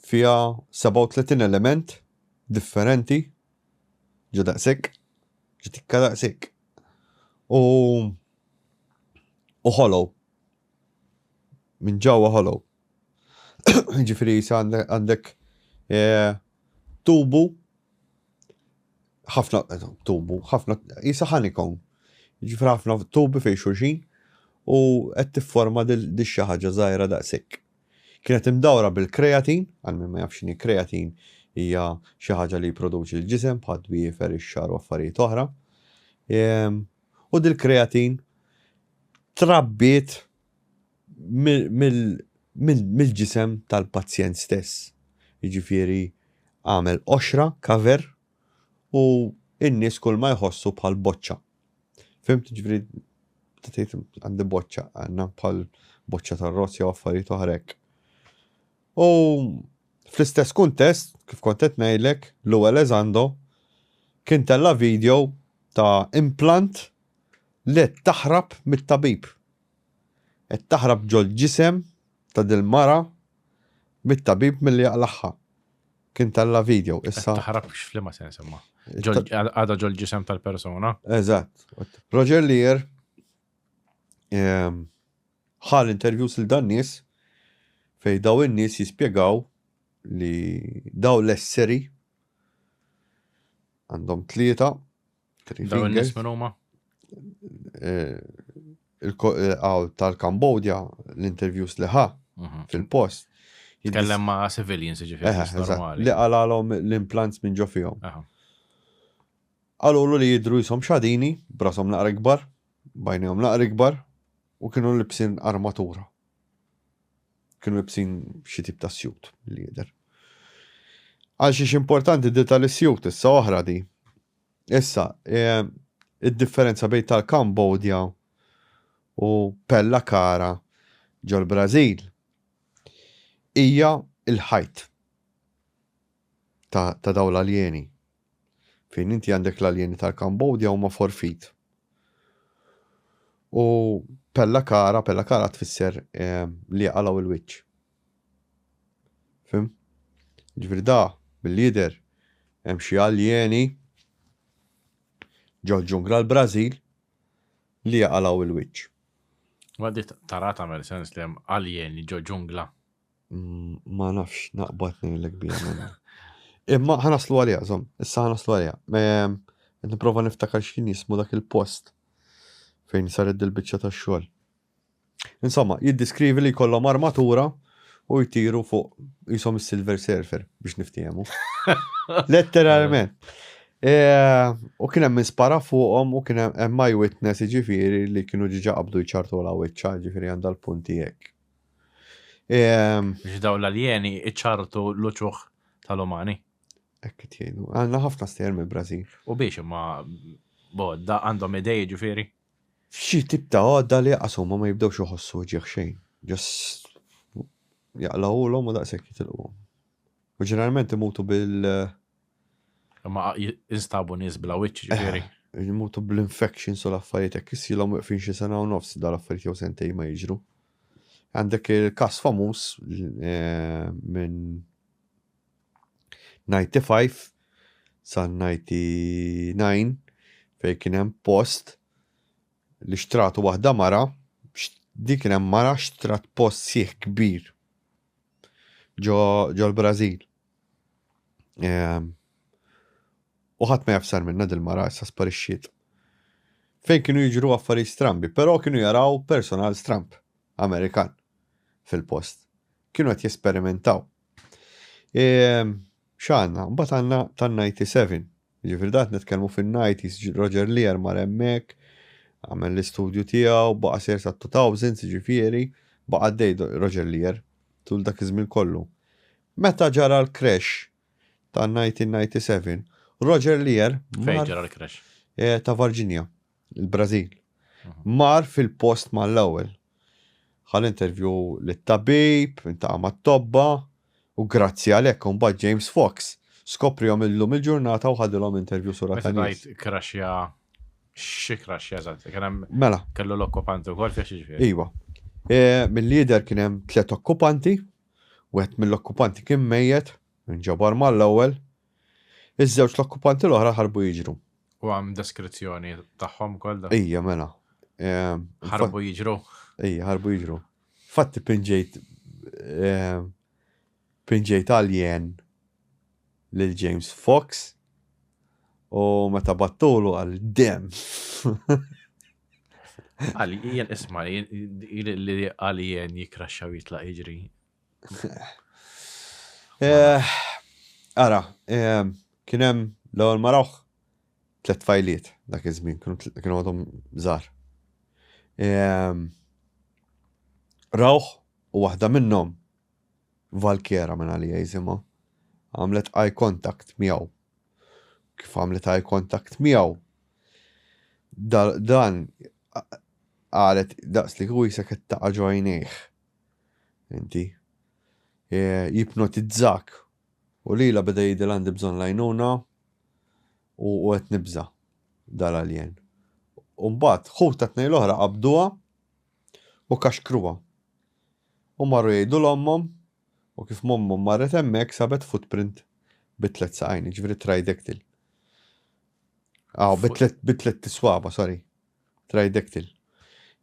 Fija 37 element differenti ġo daqshekk, ġo tikka daqshekk. U hollow. Minn ġewwa hollow. Ġifieri sa għandek tubu ħafna isa honeycomb. Ġifieri ħafna tubi fejn xulxin u qed tifforma di xi ħaġa żgħira daqshekk. Kienet imdawra bil-kreatin, għal min ma jafx x'inhi kreatin hija xi ħaġa li jipproduċi l-ġisem bħal dwiefer ix-xahar u affarijiet oħra. U dil-kreatin trabbiet mill-ġisem tal-pazjent stess. Jiġifieri għamel oxra, kaver u n-nies kull ma jħossu bħal boċċa. Fimt ġifieri tgħid għandi boċċa, għandna bħal boċċa tar-rosja u affarijiet oħra hekk. U fl-istess kuntest, kif kont qed ngħidlek, l-ewwel eżando kien tella video ta' implant li taħrab mit-tabib. Qed taħrab ġol ġisem ta' dil-mara mit-tabib milli jaqlaħħa. Kien tella video issa. Taħrab x'flima se nsemma. Għada ġol ġisem tal-persona. Eżatt. Roger Lear ħal interviews il dan nies fej daw in-nies jispjegaw li daw l-esseri għandhom tlieta. Daw in-nies minn huma? Tal-Kambodja l-interviews li ħa fil-post. Tkellem ma' civilians ġifieri normali. Li qalalhom l-implants minn ġo fihom. Qalulu li jidru jisom xadini, brasom naqra kbar, bajnihom naqra kbar, u kienu libsin armatura. Kienu libsin xi tip ta' sjut li jidher. Għal xiex importanti di tal-sjut issa oħra di. Issa, id-differenza bejn tal-Kambodja u Pella Cara ġol Brażil hija il-ħajt ta' daw l-aljeni. Fejn inti għandek l-aljeni tal-Kambodja huma 4 feet. U Pella Cara tfisser li jaqalaw il-wiċċ. Fim? Ġifieri da bil-lider hemm xi aljeni ġol ġungla l-Brażil li jaqalaw il-wiċċ. Għaddi tara tagħmel sens li hemm aljeni ġo ġungla. Ma nafx naqbad ngħidlek bija minna. Imma ħanaslu għalija, żomm, issa ħanaslu għalija. Nipprova niftakar x'kien jismu dak il-post fejn saret il-biċċa tax-xogħol. Insomma, jiddiskrivi li jkollhom armatura u jtiru fuq jisom is-Silver Surfer biex niftiehmu. Letteralment. U kien hemm spara fuqhom u kien hemm eyewitness jiġifieri li kienu ġiġa qabdu jċartu la wiċċa ġifieri għandha l-punti hekk. Biex daw l-aljeni iċċartu l-uċuħ tal-umani. Ekk jgħidu. Għandna ħafna stejjer mill-Brażil. U biex imma da għandhom idej ġifieri. F'xi tip ta' għodda li jaqashom ma jibdewx iħossu ġieħ xejn. Just jaqlawhom u daqshekk jitilquhom. U ġeneralment imutu Ma instabu nies bla wiċċ ġifieri. Imutu bl-infections u l-affarijiet hekk isilhom waqfin xi sena u nofs dal-affarijiet jew sentejn ma jiġru. Għandek il-każ famuż minn 95 sa 99 fejn kien hemm post li xtratu waħda mara, dik kien hemm mara xtrat post sieħ kbir ġo l-Brażil. U ħadd ma jafsar minna dil-mara issa sparixxiet. Fejn kienu jiġru affarijiet strambi, però kienu jaraw personal stramp Amerikan fil-post. Kienu qed jesperimentaw. X'għandna, mbagħad għandna tan-97. Ġifieri dat nitkellmu fin-90s Roger Lear mar hemmhekk, għamel l-istudju tiegħu, baqa' ser sa 2000 ġifieri, baqa' għaddej Roger Lear tul dak iż-żmien kollu. Meta ġara l-crash tan-1997, Roger Lear Fejn ġara l-crash? Ta' Virginia, il-Brażil. Mar fil-post mal-ewwel. Ħal intervju lit-tabib, intaqa' mat-tobba u grazzi għalhekk imbagħad James Fox skoprihom illum il-ġurnata u ħadilhom intervju sura ta' nies. Meta crashja xi crashja eżatt. Kien hemm Mela. kellu l-okkupanti wkoll fih ġifieri. Iva. Mill-lider kien hemm 3 okkupanti, wieħed mill-okkupanti kien mejjed, inġabar mal-ewwel. Iż-żewġ l-okkupanti l-oħra ħarbu jiġru. U hemm deskrizzjoni tagħhom kollha. Ejja mela. Ħarbu jiġru. Ejja, ħarbu jiġru. Fatti pinġejt alien lil James Fox u meta battulu għal dem. Alien isma' li alien jikraxxaw jitlaq jiġri. Ara, kien hemm l-ewwel marawh 3 fajliet dak iż-żmien kienu għadhom żgħar. Rawh u waħda minnhom Valkera minn għalija jisimha għamlet eye contact miegħu. Kif għamlet eye contact miegħu dan qalet daqs li hu jisek qed taqa' ġojnejh. Inti jipnotizzak u lila beda jgħidil għandi bżonn lajnuna u qed nibża dal-alien. U mbagħad ħuta tnejn l-oħra qabduha u kaxkruha. U marru jgħidu l-ommhom u kif mommhom marret hemmhekk sabet footprint bit-tlet saqajn, ġifieri tridactyl. Bit-tlet tiswaba, sorry. Tridactyl.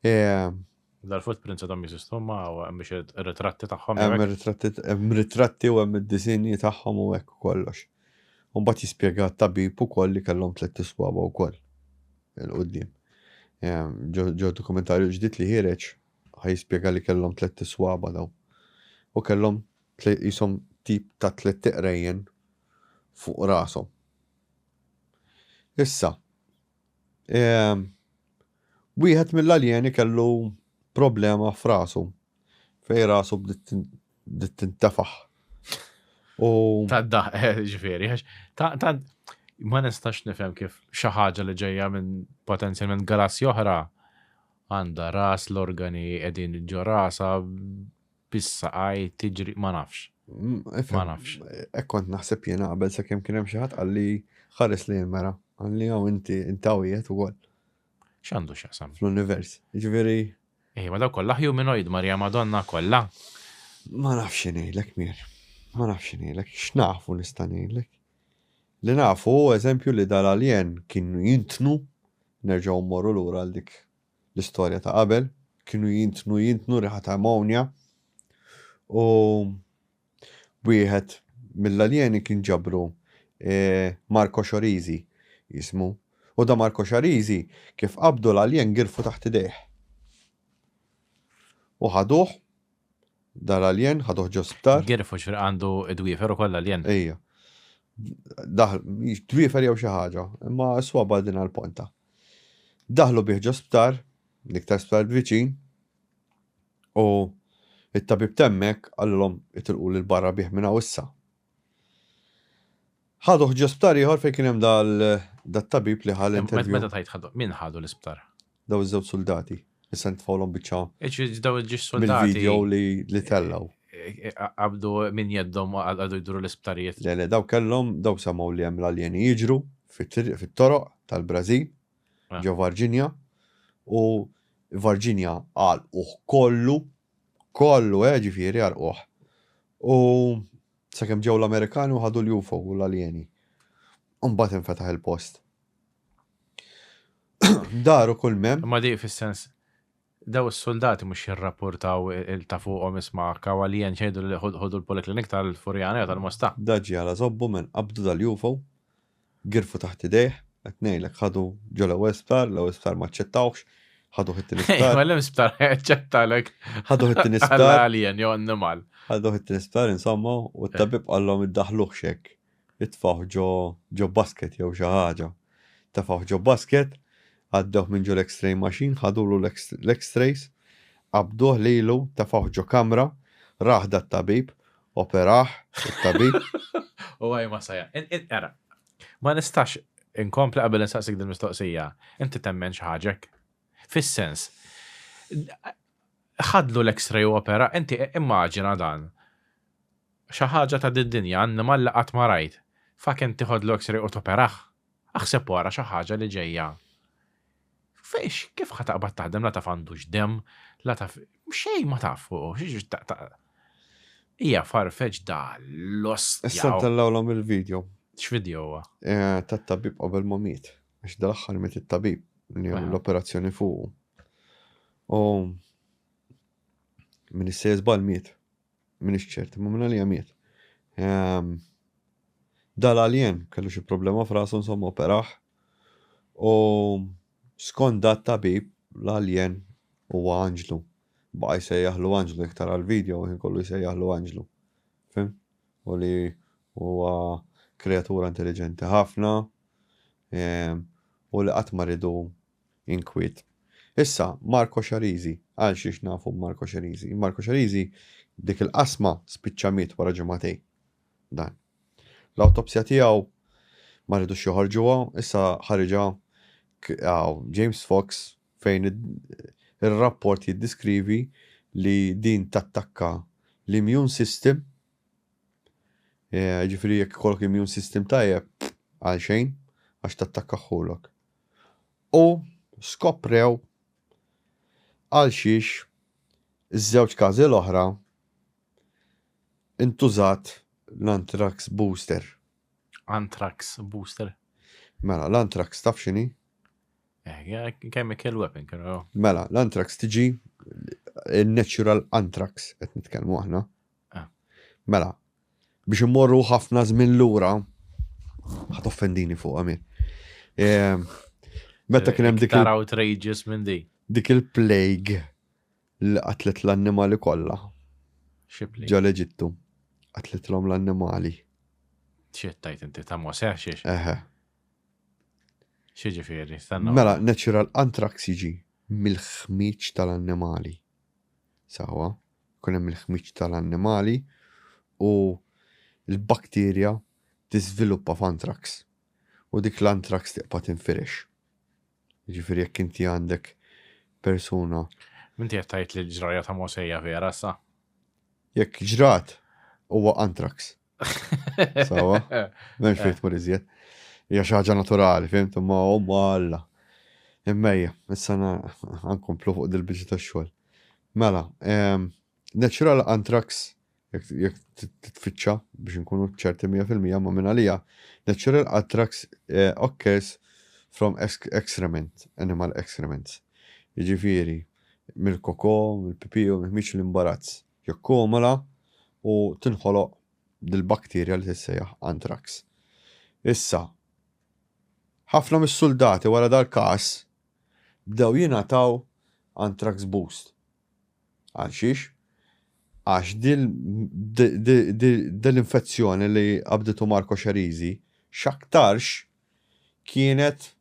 Dal-footprints għadhom jeżistu ma hemm biex ir-ritratti tagħhom. Hemm ritratti u hemm id-disinji tagħhom u hekk kollox. U mbagħad jispjega t-tabib ukoll li kellhom 3 tiswaba wkoll il-qudiem. Ġew dokumentarju ġdid li ħireġ ħajspjega li kellhom 3 tiswaba daw. U kellhom jisom tip ta' 3 tiqrejjen fuq rashom. Issa, wieħed mill-aljeni kellu problema f'rasu fej rasu bdiet tintefaħ. Ta' ġifieri, ma nistax nifhem kif xi ħaġa li ġejja minn potenzjalment galassi oħra għandha ras l-organi qegħdin ġo rasa bis-saqaj tiġri ma nafx. Ma nafx. Hekk kont naħseb jiena qabel sakemm kien hemm xi ħadd qalli ħares li l-mera. Għalli hawn inti intawiet ukoll. X'għandu x'jaqsam? Fl-univers. Ġifieri. Ma daw kollha humanoid Marja Madonna kollha. Ma nafx ngħidlek mier. Ma nafx ngħidlek x'nafu nista' ngħidlek. Li nafu eżempju li dal-alien kienu jintnu nerġgħu mmorru lura għal dik l-istorja ta' qabel, kienu jintnu riħa ta' ammonja U wieħed mill-aljeni kien ġabru Marco Xorizi jismu. U da Marco Xorizi kif qabdu l-aljen girfu taħt idejh. U ħaduh, dal-aljen ħaduh ġo sptar. Girfu xfir għandu id-dwifer u kolla l-jen. Ejja. Dwifer jew xi ħaġa, imma swaba din għal-ponta. Daħlu bih ġo sptar, niktar sptar viċin, u it-tabib temmek għallhom itilqu l-barra bih minna issa. ħaduh ġo sptar ieħor fejn kien hemm dal-tabib li ħal intervju. Meta tajt ħadu, min ħadu l-isptar? Daw iż-żewġ soldati. Issa ntfawlhom biċċa Eċ daw ġiex soldati. mill-video li tellaw. Għabdu min jeddom għadu jduru l-isptarijiet. Le, daw kellhom, daw samaw li hemm l-aljeni jiġru fit-toroq tal-Brażil, ġo Virginia, u Virginia għalquh kollu, ġifieri għalquh. U sakemm ġew l-Amerikani u ħadu l-UFO u l-aljeni. Mbagħad infetaħ il-post. Daru kull mem. Ma di fis-sens, daw is-soldati mhux jirrapportaw il-ta' fuqhom isma' kawalien ċejdu li ħodu l-poliklinik tal-Furjana tal-Mosta. Daġi għala zobbu minn qabdu dal-UFO, girfu taħt idejh, qed ngħidlek ħadu ġo l-ewwel sptar ma ċċettawx, ħadu ħit-tieni sptar. Għallem sptar ċettalek. Ħadu ħit-tieni sptar. Għall-alien, jew annimal. Ħadu ħit-tieni sptar insomma u t-tabib qallhom iddaħluh xek. Itfgħu ġo basket jew xi ħaġa. Tafgħu ġo basket, għaddew minn ġo l-X-ray machine, ħadulu l-X-rays, qabduh lilu, tafgħu ġo kamra, raħda t-tabib, operaħ it-tabib. U għaj ma sajja. Era, ma nistax inkompli qabel nsaqsik din mistoqsija. Inti temmen xi ħaġek? Fis-sens, ħadlu l-X-ray u opera, inti immaġina dan. Xi ħaġa ta' din-dinja annimal li qatt ma rajt. Fak inti ħodlu X-ray u toperaħ. Aħseb wara xi ħaġa li ġejja. Fiex, kif ħataqbad taħdem la taf għandux dem, la taf xejn ma taf fuq, hija farfeġ da lost. Issa ntellawlhom il-video. X'video huwa? Tat-tabib qabel ma miet. Għax dal-aħħar miet it-tabib l-operazzjoni fuq. U min is-sejżbal miet. Min ix-ċert, ma min għalija miet. Dal-alien kellu xi problema f'rasu insomma operaħ. U skont dat-tabib l-alien huwa Anġlu. Baqa jsejjaħlu Anġlu iktar għal-video u kollu jsejjaħlu Anġlu. Fim? U li huwa kreatura intelligenti ħafna u li qatt ma ridu inkwiet. Issa, Marco Xorizi, għal xiex nafu Marco Xorizi. Marco Xorizi dik il-qasma spiċċa miet wara ġematej. Dan. L-autopsja tiegħu ma rridux joħorġuha, issa ħarġa James Fox fejn ir-rapport jiddiskrivi li din tattakka l-immune system. Ġifieri jekk ikollok immune system tajjeb għal xejn għax tattakka ħulok. U skoprew għal xiex iż-żewġ każi l-oħra intużat l-Anthrax booster. Anthrax booster? Mela, l-Anthrax taf x'inhi? Chemical weapon, kienu. Mela, l-Anthrax tiġi il-natural Anthrax, qed nitkellmu aħna. Mela, biex immorru ħafna żmien lura ħadd offendini fuq għamil. Meta kien hemm dik outrageous minn di. Dik il-plague li qatlet l-annimali kollha. Xipli. Ġo l-Eġittu. Qatletlhom l-annimali. Xittajt inti ta' moseħ xiex. Xieġifieri, stanna. Mela, natural Anthrax jiġi mill-ħmiċ tal-annimali. Sawa, kun hemm il-ħmiċ tal-annimali u l-bakterja tiżviluppa f'anthrax. U dik l-anthrax tiqpa' tinfirex. Ġifieri jekk inti għandek persuna. Minti qed li l-ġraja ta' mosejja vera sa? Jekk ġrat huwa anthrax. Sawa? M'hemmx fejn tmur iżjed. Hija xi ħaġa naturali, fimt, imma Alla. Immejja, issa nkomplu fuq dil-biġi tax-xogħol. Mela, natural anthrax jekk titfittxa biex nkunu ċerti 100% ma minn għalija, natural anthrax occurs from excrement, animal excrements. Jiġifieri mill-koko, mill-pipiju, mill-ħmiċ l-imbarazz. Jekk komola, u tinħoloq dil-bakterja li tissejjaħ anthrax. Issa, ħafna mis-soldati wara dal-każ bdew jingħataw anthrax boost. Għal xiex? Għax dil-infezzjoni li qabditu Marco Xerizi x'aktarx kienet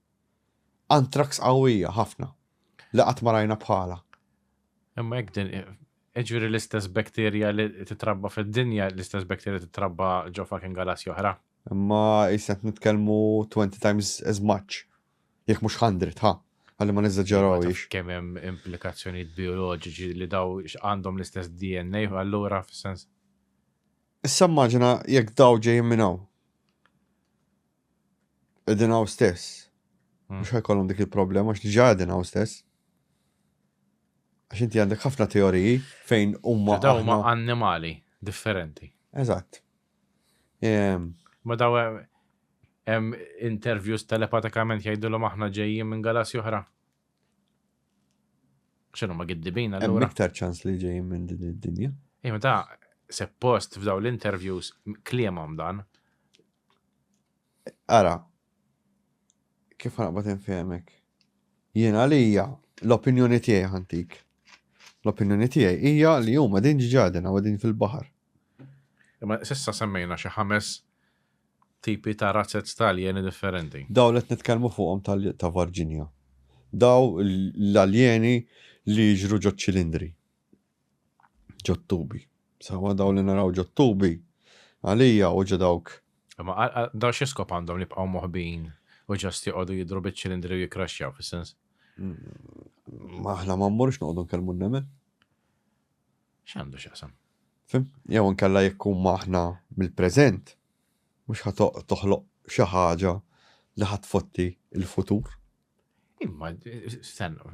anthrax qawwija ħafna li qatt ma rajna bħala. Imma jekk din ġifieri l-istess bakterja li titrabba fid-dinja, l-istess bakterja titrabba ġo fucking galassi oħra. Imma jisnet nitkellmu 20 times as much. Jekk mhux 100, ha? Għalli ma niżaġġerawx. Kemm hemm implikazzjonijiet bioloġiċi li daw għandhom l-istess DNA, allura fis-sens. Issa immaġina jekk daw ġejjin minn hawn. Qegħdin hawn stess. Mhux ħajkollhom dik il-problema għax diġà qegħdin hawn stess. Għax inti għandek ħafna teoriji fejn huma daw huma annimali differenti. Eżatt. Ma daw hemm interviews telepatikament jgħidulhom aħna ġejjin minn galassi oħra. X'inhu ma giddibin Hemm allura. iktar ċans li ġejjin minn din id-dinja. Ma da suppost f'daw l-interviews kliemhom dan. Ara, kif ħanaqbad infehmek? Jien għalija l-opinjoni tiegħi ħantik. L-opinjoni tiegħi hija li huma din ġġadina u din fil-baħar. Ma sissa semmejna xi 5 tipi ta' razzet tal-alieni differenti. Daw li qed nitkellmu fuqhom ta' Virginia. Daw l-aljeni li jiġru ġo ċilindri. Ġo tubi. Sawa daw li naraw ġo tubi. Għalija u ġo dawk. Ma daw xi skop għandhom li bqgħu moħbin u ġast joqogħdu jidru biċ-ċilindri u jikraxxjaw fis-sens. Ma aħna ma mmurx noqogħdu nkellmu n-nemel. X'għandu x'aqsam? Fim? Jew nkella jekk huma aħna mill-preżent mhux toħloq xi ħaġa li ħatfotti il-futur. Imma stenna,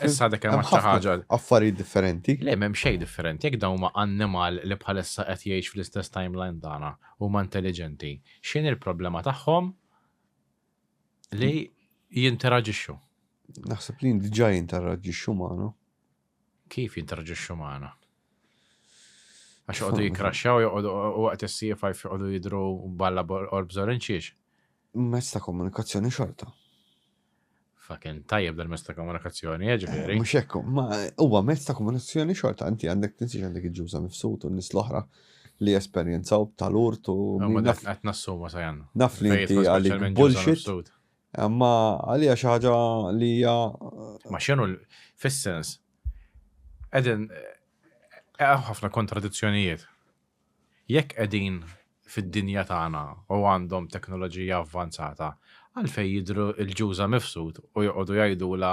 issa dak hemm xi ħaġa. Affarijiet differenti. Le m'hemm xejn differenti, jekk dawn huma annimal li bħalissa qed jgħix fl-istess timeline tagħna huma intelligenti. X'in il-problema tagħhom li jinteraġixxu? Naħseb li diġà jinteraġixxu magħna. Kif jinteraġixxu magħna? Għax joqogħdu jikraxxjaw joqogħdu waqt is-CFI joqogħdu jidhru balla orbżor inċiex. Mezz ta' komunikazzjoni xorta. Fucking tajjeb dal-mezz ta' komunikazzjoni, ġifieri. Mhux hekk, ma huwa mezz ta' komunikazzjoni xorta, inti għandek tinsiex għandek il-ġuża mifsut u n-nies l-oħra li esperjenzaw tal-urt u qed nassuma sa janna. naf li inti għalik bullshit. Amma għalija xi ħaġa li hija Ma x'inhu fis-sens qegħdin ħafna kontradizzjonijiet. Jekk qegħdin fid-dinja tagħna u għandhom teknoloġija avvanzata, għalfejn jidhru l-ġuża mifsud u joqogħdu jgħidula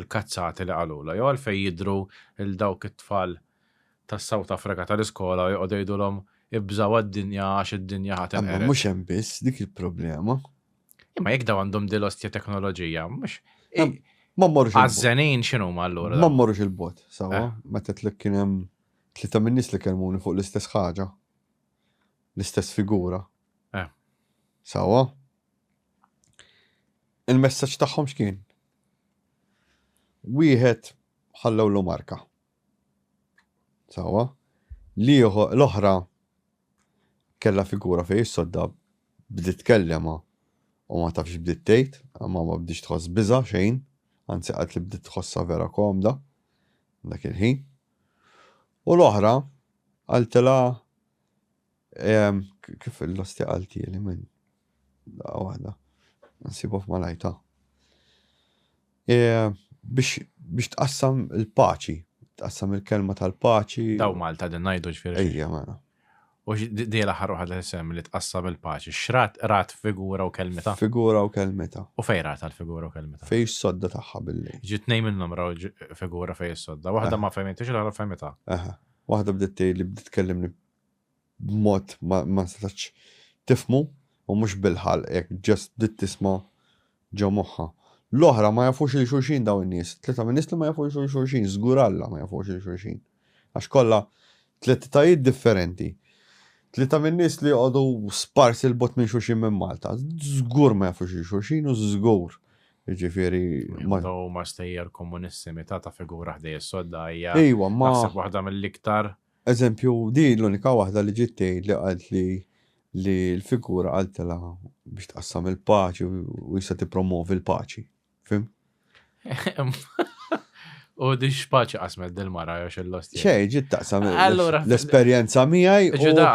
l-kazzati li qalula, jew għalfejn jidhru il dawk it-tfal tas-South Africa tal-iskola u joqogħdu jgħidulhom ibżaw għad-dinja għax id-dinja ħadd Amma mhux hemm biss dik il-problema. Imma jekk daw għandhom dilostja teknoloġija, mhux Ma mmorrux għazzanin x'inhu ma allura. Ma mmorrux il-bot, sawa? Meta tlek kien hemm 3 min-nies li kellmuni fuq l-istess ħaġa. L-istess figura. Sawa? Il-messaġġ tagħhom x'kien? Wieħed ħallewlu marka. Sawa? L-oħra kellha figura fejn is-sodda bdiet tkellema u ma tafx bdiet tgħid, ma bdiex tħoss biża' xejn, anzi qatt li bdiet tħossha vera komda dak il-ħin. U l-oħra qaltilha kif il-losti qaltieli minn waħda. Nsibu f'malajta. Biex tqassam il-paċi, tqassam il-kelma tal-paċi. Daw Malta din ngħidu ġifieri. Ejja mela. U di l-aħħar waħda li tqassam il-paċi. X'rat rat figura u kelmeta? Figura u kelmeta. U fejn rat tal-figura u kelmeta? Fejn is-sodda tagħha billi. Ġiet tnejn minnhom raw figura fejn is-sodda. Waħda ma fehmitix l-oħra fehmitha. Waħda bdiet tgħid li bdiet tkellimni b'mod ma setax tifmu u mhux bil-ħal jekk ġest bdiet tisma' ġo moħħa. L-oħra ma jafux li xulxin daw in-nies. 3 min-nies li ma jafux li xulxin, żgur Alla ma jafux li xulxin. Għax kollha 3 tajiet differenti. 3 min-nies li għodu sparsi il-bot minn xulxin minn Malta. Żgur ma jafux li xulxin u żgur. Ġifieri ma stejjer komunissimi ta' figura ħdej is-sodda hija. Ejwa, ma naħseb waħda mill-iktar eżempju, di l-unika waħda li ġittej li għalt li l-figura għaltela biex tqassam il-paċi u jista tipromovi l-paċi. Fim? U di xpaċi qasmet del-mara jox il-lost. ċej, ġit taqsam Allura, l-esperienza miegħi u Ġuda,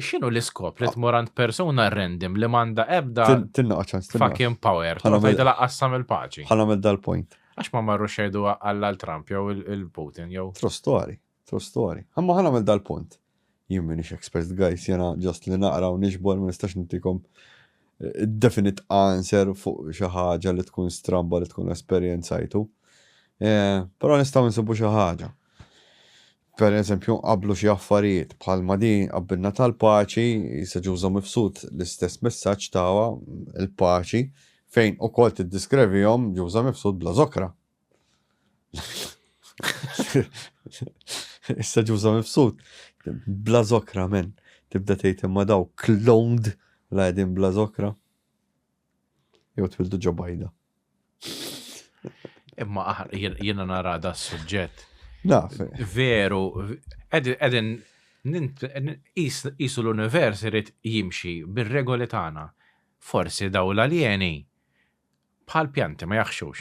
xinu l-iskop li tmorant persona random li manda ebda tinnaqa ċans, fucking power. Ħana Tajdela qassam il-paċi. ħanamel dal-point. Għax ma marru xejdu għall-Trump jew il-Putin jew. True story. Ħamma ħanamel dal-punt. Jien minix expert guys, jena just li naqra u nixbol, ma nistax nintikom definite answer fuq xi ħaġa li tkun stramba li tkun esperjenzajtu. Però nistgħu nsibu xi ħaġa. Per eżempju, qablu xi affarijiet bħalma di qabbilna tal-paċi jista' ġuża mifsud l-istess messaġġ tawa il-paċi fejn ukoll tiddiskrivihom ġuża mifsud bla zokra. Issa ġuża mifsud bla zokra men. Tibda tgħid imma daw cloned la qegħdin bla zokra. Jew twildu ġobajda. Imma jiena nara da s-suġġett. Naf. Veru, edin jisu l-univers irid jimxi bil-regoli tagħna. Forsi daw l-alieni bħal pjanti ma jaħxux.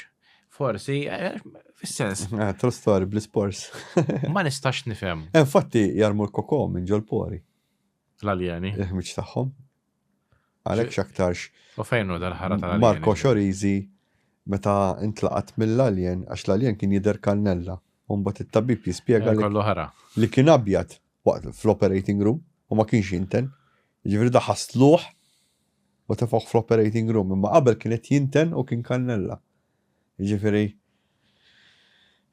Forsi, fis-sens. True story, bl-sports. Ma nistax nifhem. Infatti jarmu l-koko minn ġol-pori. L-alieni. Miċ tagħhom. Għalhekk x'aktarx. U fejn hu dal-ħara tal-alieni? Marco Xorizi meta intlaqat mill-alien għax l-alien kien jidher kannella. Mbagħad it-tabib jispjega li kien abjad waqt fl-operating room u ma kienx jinten. Jiġifieri da ħasluh u tefgħu fl-operating room imma qabel kienet jinten u kien kannella. Jiġifieri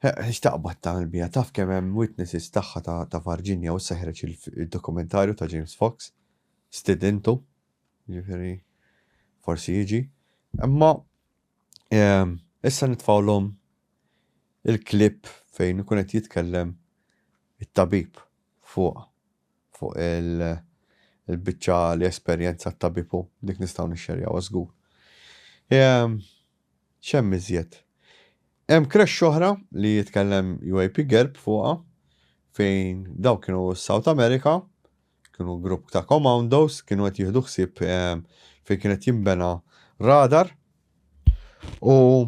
x'taqbad tagħmel biha taf kemm hemm witnesses tagħha ta' Virginia u seħreġ il-dokumentarju ta' James Fox Stidentu. Jiġifieri forsi jiġi. Imma issa nitfawlhom il-klip fejn ikun qed jitkellem it-tabib fuq il-biċċa li esperjenza t-tabibu dik nistgħu nixxerjaw żgur. X'hemm iżjed. Hemm crash oħra li jitkellem UAP Gerb fuqha fejn daw kienu South America, kienu grupp ta' commandos, kienu qed jieħdu ħsieb fejn kienet jinbena radar u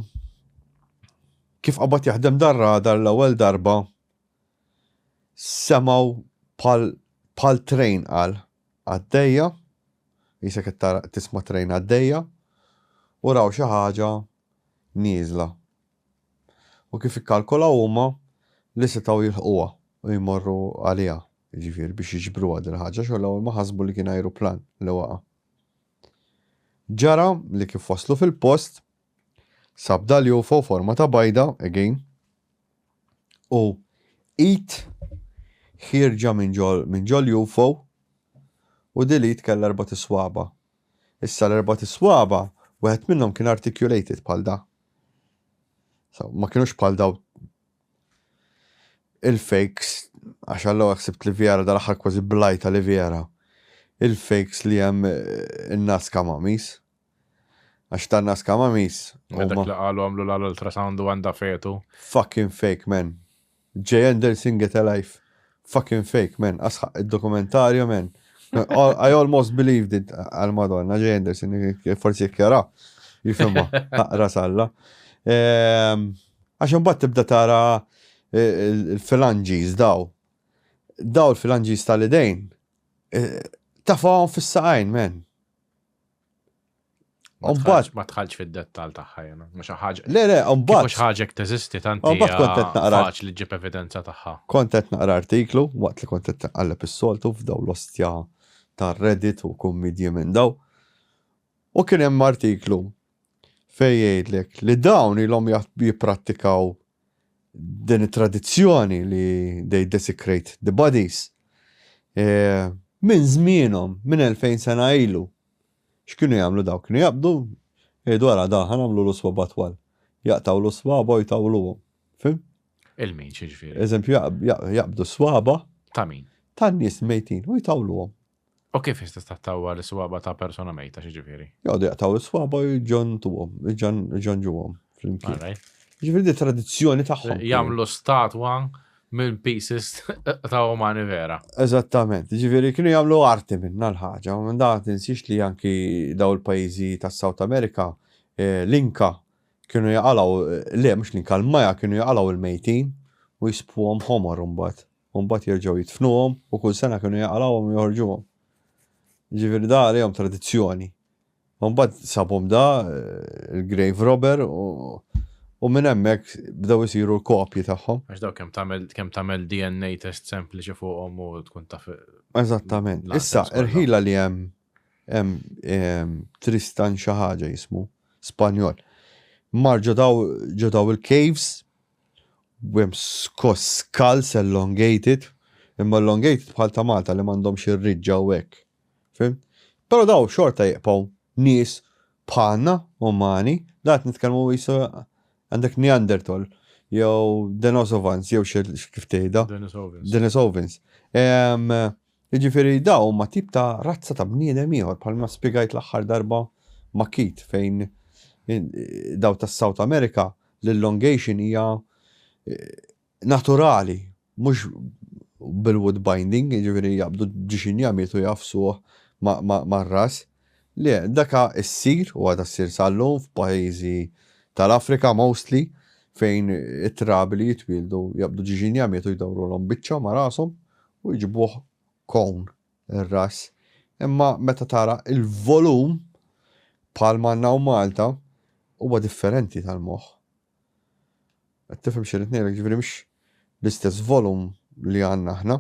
kif qabad jaħdem dar radar l-ewwel darba semaw bħal train qal għaddejja, jisek tisma' train għaddejja u raw xi ħaġa nieżla. U kif ikkalkolaw huma li setgħu jilħquha u jmorru għaliha, jiġifieri biex jiġbruha din ħaġa xogħol l-ewwel ma ħasbu li kien ajruplan li waqa'. Ġara li kif waslu fil-post sabda l-UFO forma ta' bajda, again, u ħirġa minn ġol UFO u dilit kella 4 iswaba. Issa l-4 iswaba, wieħed minnhom kien articulated bħal da. Ma kienux bħal daw il-fakes, għax allu għaksibt li Vjera dal-aħħar kważi blajta li Vjera. Il-fakes li hemm in-nas kamamis. Għax ta' nas kamamis. Dak li qalu għamlu l-ultrasound u għanda fetu. Fucking fake, man. J. Anderson Get Alive. Fucking fake, man. Asħaq il-dokumentarju, man. I almost believed it għal-Madonna. J. Anderson, forsi jekjara. Jifimma, naqra salla. Għax mbagħad tibda tara il-filangis daw. Daw il-filangis tal-idejn. Tafawhom fis-saqajn, man. Ma tħallx fid-dettal tagħha jena. Mhux ħaġa. Le, mbagħad. Mhux ħaġa teżisti tanti faċli ġib evidenza tagħha. Kont qed naqra artiklu waqt li kont qed nqalleb is-soltu f'daw l-ostja tar Reddit u kummedji minn daw. U kien hemm artiklu fejn jgħidlek li dawn ilhom jipprattikaw din it-tradizzjoni li they desecrate the bodies. Minn żmienhom, minn 2000 sena ilu. X'kienu jagħmlu daw? Kienu jaqbdu dwar da ħanamlu l-uswaba twal. Jaqtaw l-uswaba u jtawluhom. Fim? Il-min xiġifieri. Eżempju jaqbdu swaba ta' min? Tan-nies mejtin u jtawluhom. U kif tista' tattawwa l-swaba ta' persona mejta xiġifieri? Jgħodu jaqtaw l-swaba u jġonġuhom flimkien. Alright. Ġifieri di tradizzjoni tagħhom. Jagħmlu statwa mill-pieces ta' umani vera. Eżattament, ġifiri kienu jagħmlu arti minna l-ħaġa, u minn da tinsix li anki daw il-pajjiżi tas South America, l-Inka kienu jaqalaw, mhux l-Inka l-Maja kienu jaqalaw il-mejtin u jispuhom ħomor mbagħad. U mbagħad jerġgħu jitfnuhom u kull sena kienu jaqalawhom u joħorġuhom. Ġifiri da għalihom tradizzjoni. U mbagħad sabhom da il-grave robber u minn hemmhekk bdew isiru l-kopji tagħhom. Għax daw kemm tagħmel DNA test sempliċi fuqhom u tkun taf. Eżattament. Issa irħila li hemm Tristan xi ħaġa jismu Spanjol. Mar ġodaw il-caves u hemm skulls elongated, imma elongated bħal ta' Malta li m'għandhomx ir-riġġa u hekk. Fim? Però daw xorta jibqgħu nies bħalna umani, dat nitkellmu jisu għandek Neanderthal, jew Denisovans, jew kif tgħidha. Denisovans. Jiġifieri daw ma tip ta' razza ta' bniedem ieħor bħalma spjegajt l-aħħar darba ma' Kit fejn daw tas South America l-elongation hija naturali, mhux bil-wood binding, jiġifieri jaqbdu ġixin jamietu jafsuh mar-ras. Le, daka issir u għada ssir sal-lum f'pajjiżi tal-Afrika mostly fejn it-trabi li jitwildu jabdu ġiġin jamietu jdawru l-om bitċa ma' rasom u jġibuħ kon ir-ras. Imma meta tara il-volum bħal manna u Malta huwa differenti tal-moħħ. Qed tifhem x'irid ngħidlek, ġifieri mhux l-istess volum li għandna aħna.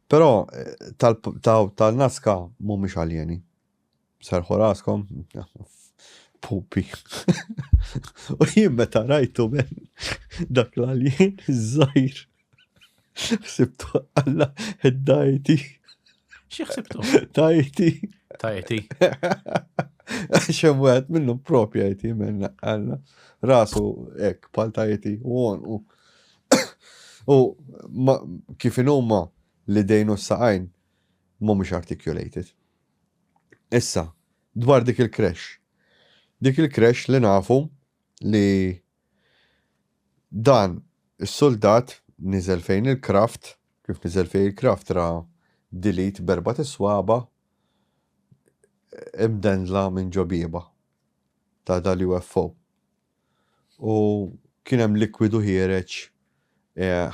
Però tal-Naska mhumiex aljeni. Serħu raskom, pupi. U jien meta rajtu dak l-aljen żgħir. Xsibtu alla id-dajti. Xi ħsibtu? Dajti. Tajti. Xem wieħed minnhom propja jti minna għalla. Rasu hekk bħal tajti u kif huma l-idejn u s-saqajn mhumiex articulated. Issa, dwar dik il-crash. Dik il-crash li nafu li dan is-soldat niżel fejn il-kraft, kif niżel fejn il-kraft ra delete berba tiswaba imdendla minn ġobieba ta' dal-UFO. U kien hemm likwidu ħiereġ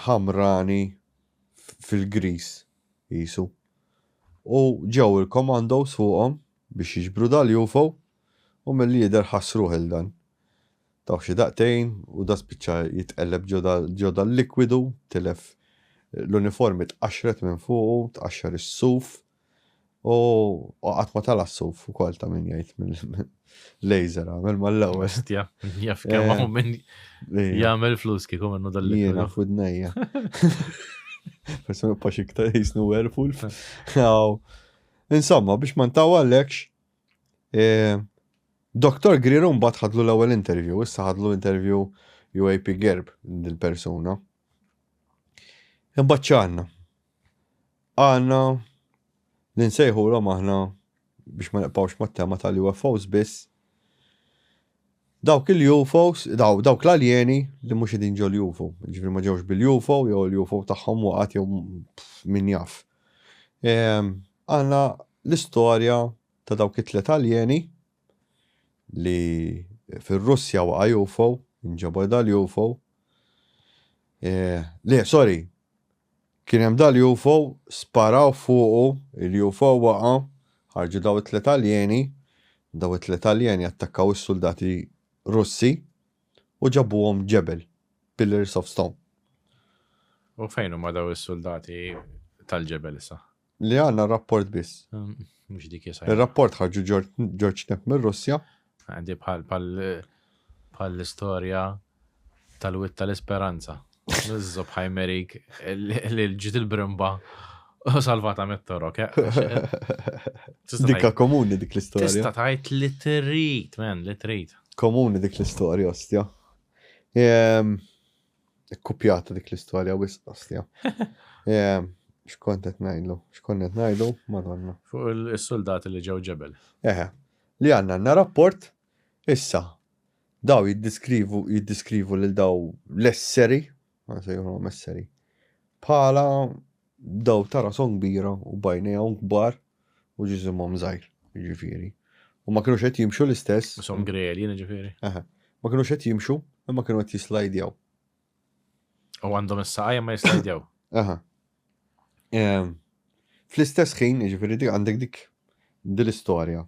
ħamrani fil-gris jisu. U ġew il-commandos fuqhom biex jiġbru dal-UFO u mill-lider ħassruh il-dan. Taw xi daqtejn u da spiċċa jitqelleb ġo dal-likwidu, tilef l-uniformi tqaxxret minn fuq, tqaxxar is-suf u qatt ma tala s-suf ukoll ta' min jgħid mill-laser għamel mal-ewwel. Ostja, jaf kemm hawn min jagħmel flus kieku minnu dal-likwidu. Jiena f'udnejja. Persuna paxikta jisnu werewolf. Insomma, biex ma ntawallekx, Dr. Greer mbagħad ħadlu l-ewwel interview, issa ħadlu interview UAP Gerb dil-persuna. Imbagħad x'għandna. Għandna li nsejħulhom aħna biex ma neqgħux mat-tema tal-UFOs biss. Dawk il-UFOs, dawk l-aljeni li mhux qegħdin ġol UFO, ġifieri ma ġewx bil-UFO jew l-UFO tagħhom waqgħet jew min jaf. Għandna l-istorja ta' dawk it-tliet aljeni li fir-Russja waqa' UFO, inġabar dal-UFO. Kien hemm dal-UFO, sparaw fuqu, il-UFO waqa', ħarġu daw it-tliet aljeni, daw it-tliet aljeni attakkaw is-soldati Russi u ġabuhom ġebel, Pillars of Stone. U fejn huma daw is-soldati tal-ġebel issa? Li għandna rapport biss. Mhux dik jisa. Ir-rapport ħarġu George Knapp mir-Russja. Għandi bħal l-istorja tal-witt tal-Esperanza. Niżżob ħajmerik li ġiet il-brimba u salvata mit-torok. Dikka komuni dik l-istorja. Tista' tgħid li trid, man, li trid. Komuni dik l-istorja, ostja. Ikkupjata dik l-istorja wis, ostja. X'kontet ngħidlu, Madonna. Fuq is-soldati li ġew ġebel. Li għandna rapport issa daw jiddiskrivu lil daw l-esseri, ma sejħu messeri, bħala daw tara son kbira u bajnejhom kbar u ġisimhom żgħir, jiġifieri. U ma kienux qed jimxu l-istess. Som greli, ġifieri. Ma kienux qed jimxu, imma kienu qed jislajdjaw. U għandhom is-saqajja ma jislajdjaw. Fl-istess ħin, jiġifieri għandek dik l-istorja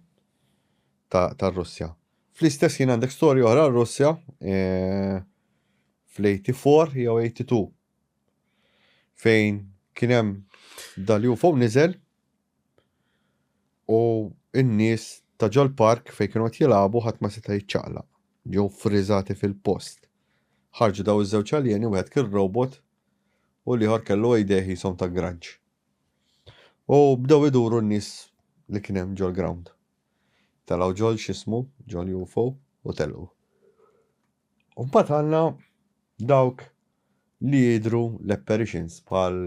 tar-Russja. Fl-istess ħin għandek storja oħra r-Russja fl-84 jew 82 fejn kien hemm dal-UFO niżel u n-nies ta' ġol park fejn kienu qed jilagħbu ħadd ma seta' jiċċaqlaq. Ġew friżati fil-post. Ħarġu daw iż-żewġ aljeni wieħed kien robot u l-ieħor kellu idejh jisom ta' grunge. U bdew iduru n-nies li kien hemm ġol ground. Telgħu ġol x'ismu, ġol UFO u telgħu. U mbagħad għandna dawk li jidhru l-apparitions bħal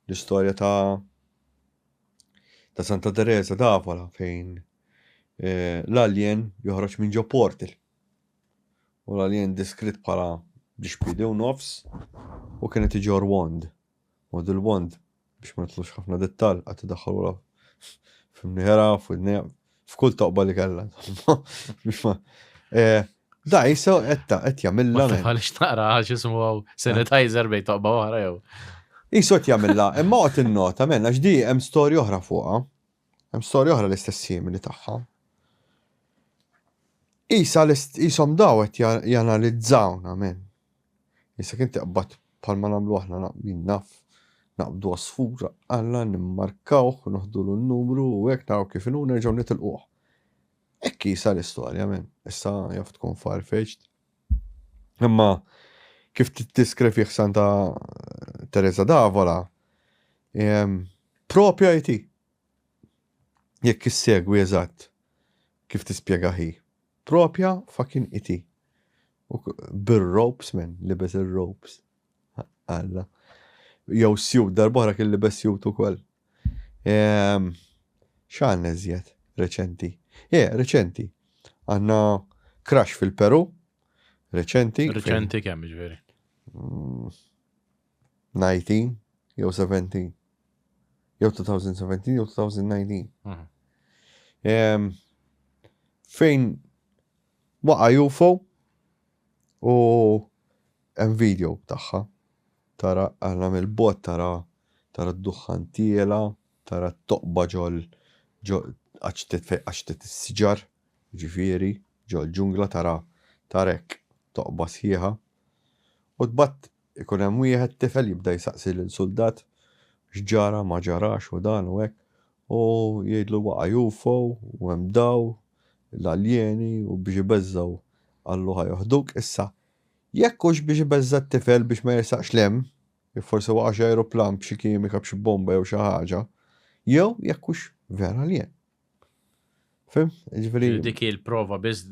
l-istorja ta' Santa Teresa d'Avola fejn l-alien joħroġ minn ġo portal. U l-alien diskrit bħala biex nofs u kienet iġor wand. U dil-wand biex ma nitlux ħafna dettal għat daħħalula f'mniħera, f'kull toqba li kella. Da jisaw qed jagħmilha. Ma tafalx taqra x'ismu sanitizer bejn toqba oħra jew. Jisaw qed jagħmilha, imma qed innota men għax di hemm storja oħra fuqha. Hemm storja oħra l-istess simili tagħha. Isom daw qed janalizzawna men. Issa kien taqbad bħalma nagħmlu aħna naqbin naqbdu għasfura alla nimmarkawh noħdulu n-numru u hekk naraw kif inhu nerġgħu nitilquh. Hekk isa l-istorja men. Issa jaf tkun farfetched. Imma kif tiskrev Santa Teresa d'Avola propja IT. Jekk issegwi eżatt kif tispjega hi. Propja fucking IT. Bir-ropes men, libes il-ropes. Alla. Jew sjut, darbohra kien libes sjut ukoll. X'għandna eżjed reċenti. Reċenti. Għandna crash fil-Peru. Reċenti kemm ġifieri? 19 jew 17. Jew 2017 jew 2019. Fejn waqa' UFO u hemm video tagħha. Tara għandna mill-bot tara d-duħħan tiela, tara t-toqba ġol għaxtet is-siġar, ġifieri, ġol ġungla tara hekk toqba sħiħa. U tbatt ikun hemm wieħed tifel jibda jsaqsi lill-soldat x'ġara ma ġarax u dan u hekk u jgħidlu waqa' UFO u hemm daw l-aljeni u biex ibeżżaw għallu ħajoħduk issa. Jekk hux biex ibeżża t-tifel biex ma jirsaqx lem, forsi waqa' xi ajruplan b'xi kimika b'xi bomba jew xi ħaġa, jew jekk hux vera alien. Fim? Ġifieri. Dik il-prova biss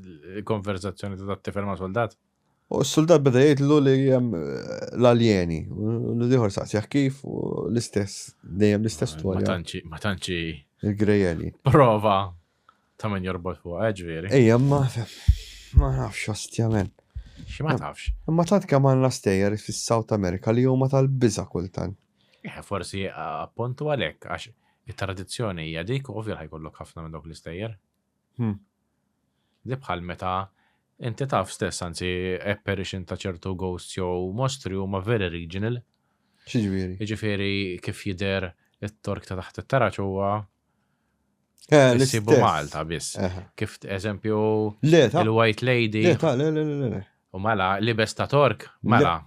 konverzazzjoni ta' tat-tifel ma' soldat. U s-soldat beda jgħidlu li hemm l-aljeni u l-ieħor saqsih kif u l-istess dejjem l-istess storja. Ma tantxi il-grej alien. Prova ta' min jorbot fuq, ġifieri. Ejja ma nafx ostjament. Xi ma tafx. Imma tant kemm għandna stejjer fis-South America li huma tal-biża' kultant. Forsi appuntu għalhekk għax it-tradizzjoni hija dik u ovvja ħajkollok ħafna minn dawk l-istejjer. Di bħal meta inti taf stess anzi apparition ta' ċertu ghosts jew mostri huma very regional. X'ġifieri? Jiġifieri kif jidher it-tork ta' taħt it-taraċ huwa l-issibu Malta biss. Kif eżempju il-White Lady. Le. U mela, libes ta' tork, mela.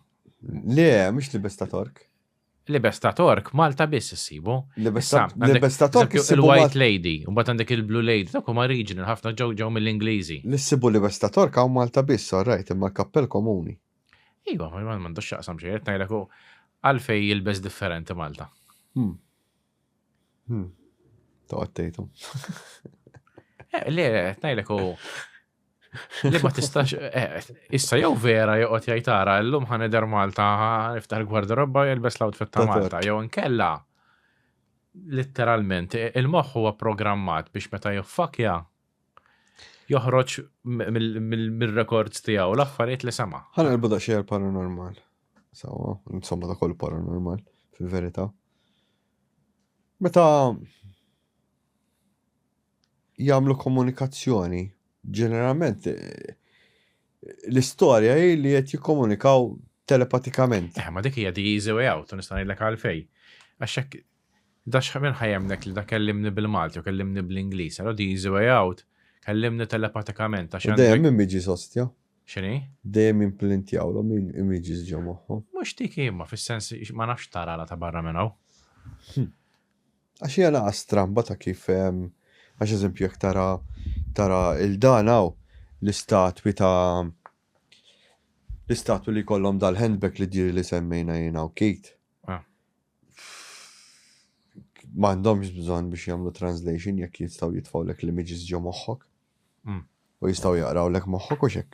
Le, mhux libes ta' tork. Libes ta' tork, Malta biss issibu. Libes ta' tork il-White Lady, u mbagħad għandek il-Blue Lady, dak huma regional ħafna ġew mill-Ingliżi. L-issibu libes ta' tork hawn Malta biss, orrajt, imma kappell komuni. Iva, ma m'għandux x'aqsam xejn, qed ngħidlek għalfejn jilbes differenti Malta. Toqgħodtejthom. Le, qed ngħidlek li ma tistax, issa jew vera joqgħod jgħid tara llum ħanider Malta niftaħ il-gwarderobba jilbes l-outfit ta' Malta, jew inkella letteralment il-moħħ huwa programmat biex meta jiffakja joħroġ mill-records tiegħu l-affarijiet li sema'. Ħana l-bada xejn paranormal. Sawa, insomma da kollu paranormal fil-verità. Meta jagħmlu komunikazzjoni, ġeneralment l-istorja hi li qed jikkomunikaw telepatikament. Ma dik hija the easy way out, nista' ngħidlek għalfejn. Għax hekk dax minn ħajjemnek li da kellimni bil-Malti u kellimni bl-Ingliż, allura the easy way out kellimni telepatikament għax Dejjem images ostja. X'inhi? Dejjem implantjawlhom images ġew moħħhom. Mhux dik imma fis-sens ma nafx tarala ta' barra minn hawn. Għax hija naqa' stramba ta' kif għax eżempju jekk tara il-danaw l-istatwi li kollhom dal-handbag li diri li semmejna jiena u Kate. M'għandhomx bżonn biex jagħmlu translation jekk jistgħu jitfgħulek l-images ġew moħħok. U jistgħu jaqrawlek moħħok u x'hekk.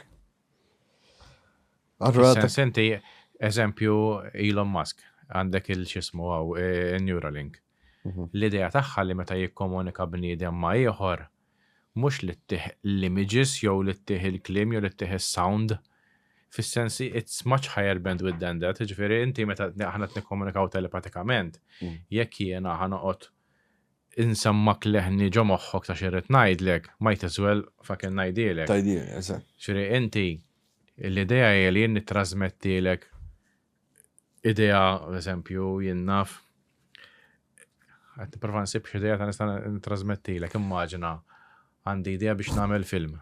Sens inti eżempju Elon Musk għandek il-xismu għaw Neuralink. L-idea tagħha li meta jikkomunika bniedem ma' ieħor mhux li ttieħ l-images jew li ttieħ il-kliem jew li ttieħ is-sound. Fis-sensi it's much higher bandwidth than that. Ġifieri inti meta aħna nikkomunikaw telepatikament, jekk jiena ħanoqgħod insemmak leħni ġo moħħok ta' xirrid ngħidlek, might as well fucking ngħidilek. Tajdilek, eżatt. Ġifieri inti l-idea hija li jien nittrażmettilek idea, eżempju, jien naf qed nipprova nsib xi idea ta' nista' nittrażmettilek, immaġina għandi idea biex nagħmel film.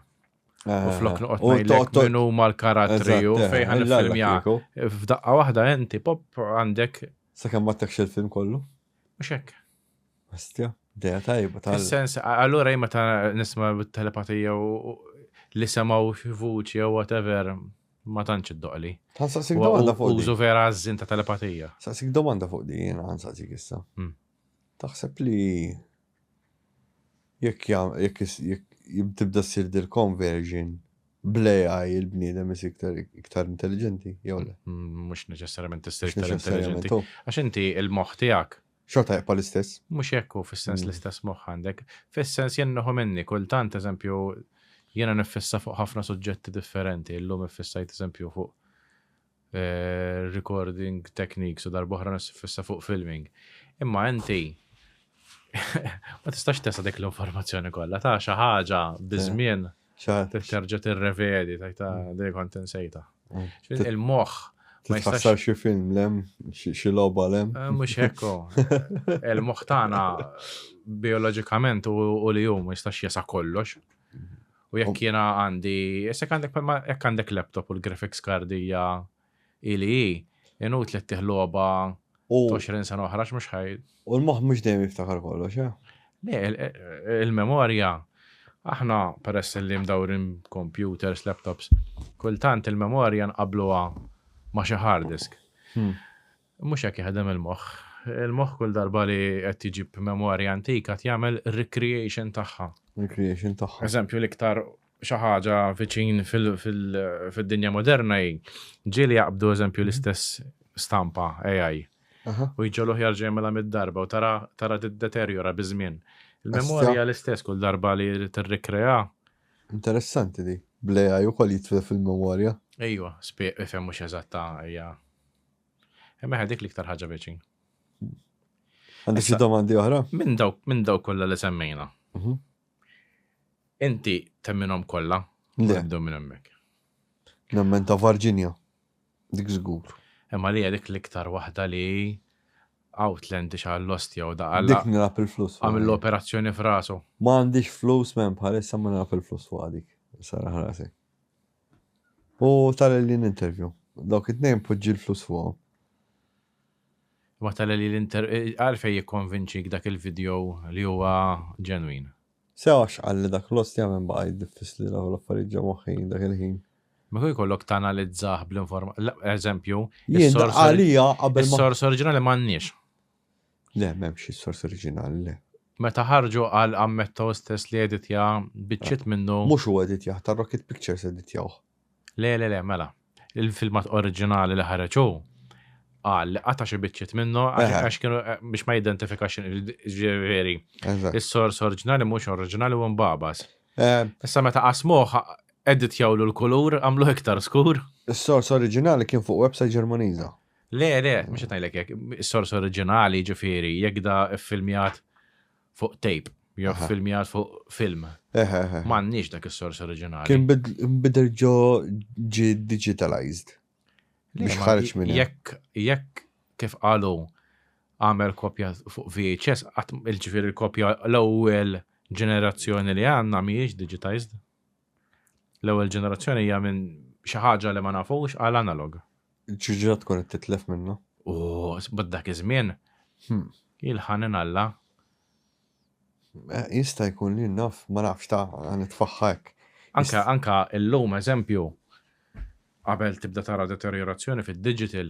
U flok noqgħod ngħidlek min huma l-karattri u fejn ħan il-film f'daqqa waħda inti pop għandek. Sakemm m'għattekx il-film kollu? Mhux hekk. Astja, idea tajba tal. Fis-sens, allura meta nisma' bit-telepatija u li semgħu xi vuċi jew whatever ma tantx iddoqli. Ħansaqsik domanda fuq di. Użu vera żin ta' telepatija. Saqsik domanda fuq di jiena ħansaqsik issa. Taħseb li jekk tibda ssir dir conversion bl-AI il-bniedem iktar intelligenti, jew le? Mhux neċessarjament issir iktar intelligenti. Għax inti il-moħħ tiegħek xorta jaqpa l-istess? Mhux hekk hu fis-sens l-istess moħħ għandek. Fis-sens jenneħu minni kultant eżempju jiena nifissa fuq ħafna suġġetti differenti. Illum nifissajt eżempju fuq recording techniques u darb'oħra nifissa fuq filming. Imma inti ma tistax tesa dik l-informazzjoni kollha ta' xi ħaġa biżmien terġa' tirrevedi ta' dik kont insejta. Il-moħħ ma jistax xi film lem, xi logħba lem. Mhux hekk. Il-moħħ tagħna bioloġikament u li hu ma jistax jesa kollox. U jekk jiena għandi, jekk għandek laptop u l-graphics card hija inut li ttieħ logħba 20 sena oħra mhux ħajd. U l-moħħ mhux dejjem jiftakar kollox, Le, il-memorja aħna peress li mdawrin computers, laptops, kultant il-memorja nqabluha ma' xi hard disk. Mhux hekk jaħdem il-moħħ. Il-moħħ kull darba li qed tiġib memorja antika jagħmel recreation tagħha. Eżempju l-iktar xi ħaġa viċin fid-dinja moderna ġieli jaqbdu eżempju l-istess stampa AI. U jġolu jarġa jagħmilha mid-darba u tara tiddeteriora biżmien. Il-memorja l-istess kull darba li tirrikrea. Interessanti di. Bl-AI ukoll jitfel fil-memorja. Ejwa, ifhem mhux eżatta hija. Imma dik l-iktar ħaġa viċin. Għandek xi domandi oħra? Minn dawk kollha li semmejna. Inti temminhom kollha? Nibdew minn hemmhekk. Nemmen ta' Virginia. Dik żgur. Imma li dik l-iktar waħda li outlandish għall-ostja u daqqa. Dik nilab il-flus. Għamil l-operazzjoni f'rasu. Ma għandix flus men bħalissa ma nilab il-flus fuq dik. Sara ħrasi. U tal-li l-interview. Dawk it-nejn poġġi l-flus fuq. Ma tal-li l-interview. Għalfej jikkonvinċik dak il-video li huwa ġenwin. Sewax għalli dak l-ostja men baqaj diffisli l-affarijiet ġo moħħin dak il-ħin. Ma kuj kollok tanalizzaħ bl-informazzjoni. Eżempju, is-sors oriġinali m'għandniex. Le, m'hemmx is-sors oriġinali, le. Meta ħarġu għal ammettaw stess li editja biċċiet minnu. Mhux hu editja, ta' Rocket Pictures editjaw. Le, mela. Il-filmat oriġinali li ħareġu qal li qata' xi biċċiet minnu għax kienu biex ma jidentifikax ġifieri. Is-sors oriġinali mhux oriġinali u mbabas. Issa meta qasmuh edit jawlu l-kulur, għamlu iktar skur. Is-sors oriġinali kien fuq website Ġermaniża. Le, mux għetajlek jek, is-sors oriġinali ġifiri, jek da filmjat fuq tape, jew filmjat fuq film. Man nix dak is-sors oriġinali. Kien bidel ġi digitalized. Biex ħarġ minn Jekk kif qalu għamel kopja fuq VHS, il-ġifiri l-kopja l-ewwel ġenerazzjoni li għanna mhijiex digitized. L-ewwel ġenerazzjoni hija minn xi ħaġa li ma nafux għal analog. ġiġa tkun titlef minnu. Dak iż-żmien il-ħanin Alla. Jista' jkun li naf, ma nafx ta' nitfaħħak. Anka illum eżempju, qabel tibda tara deteriorazzjoni fid-digital,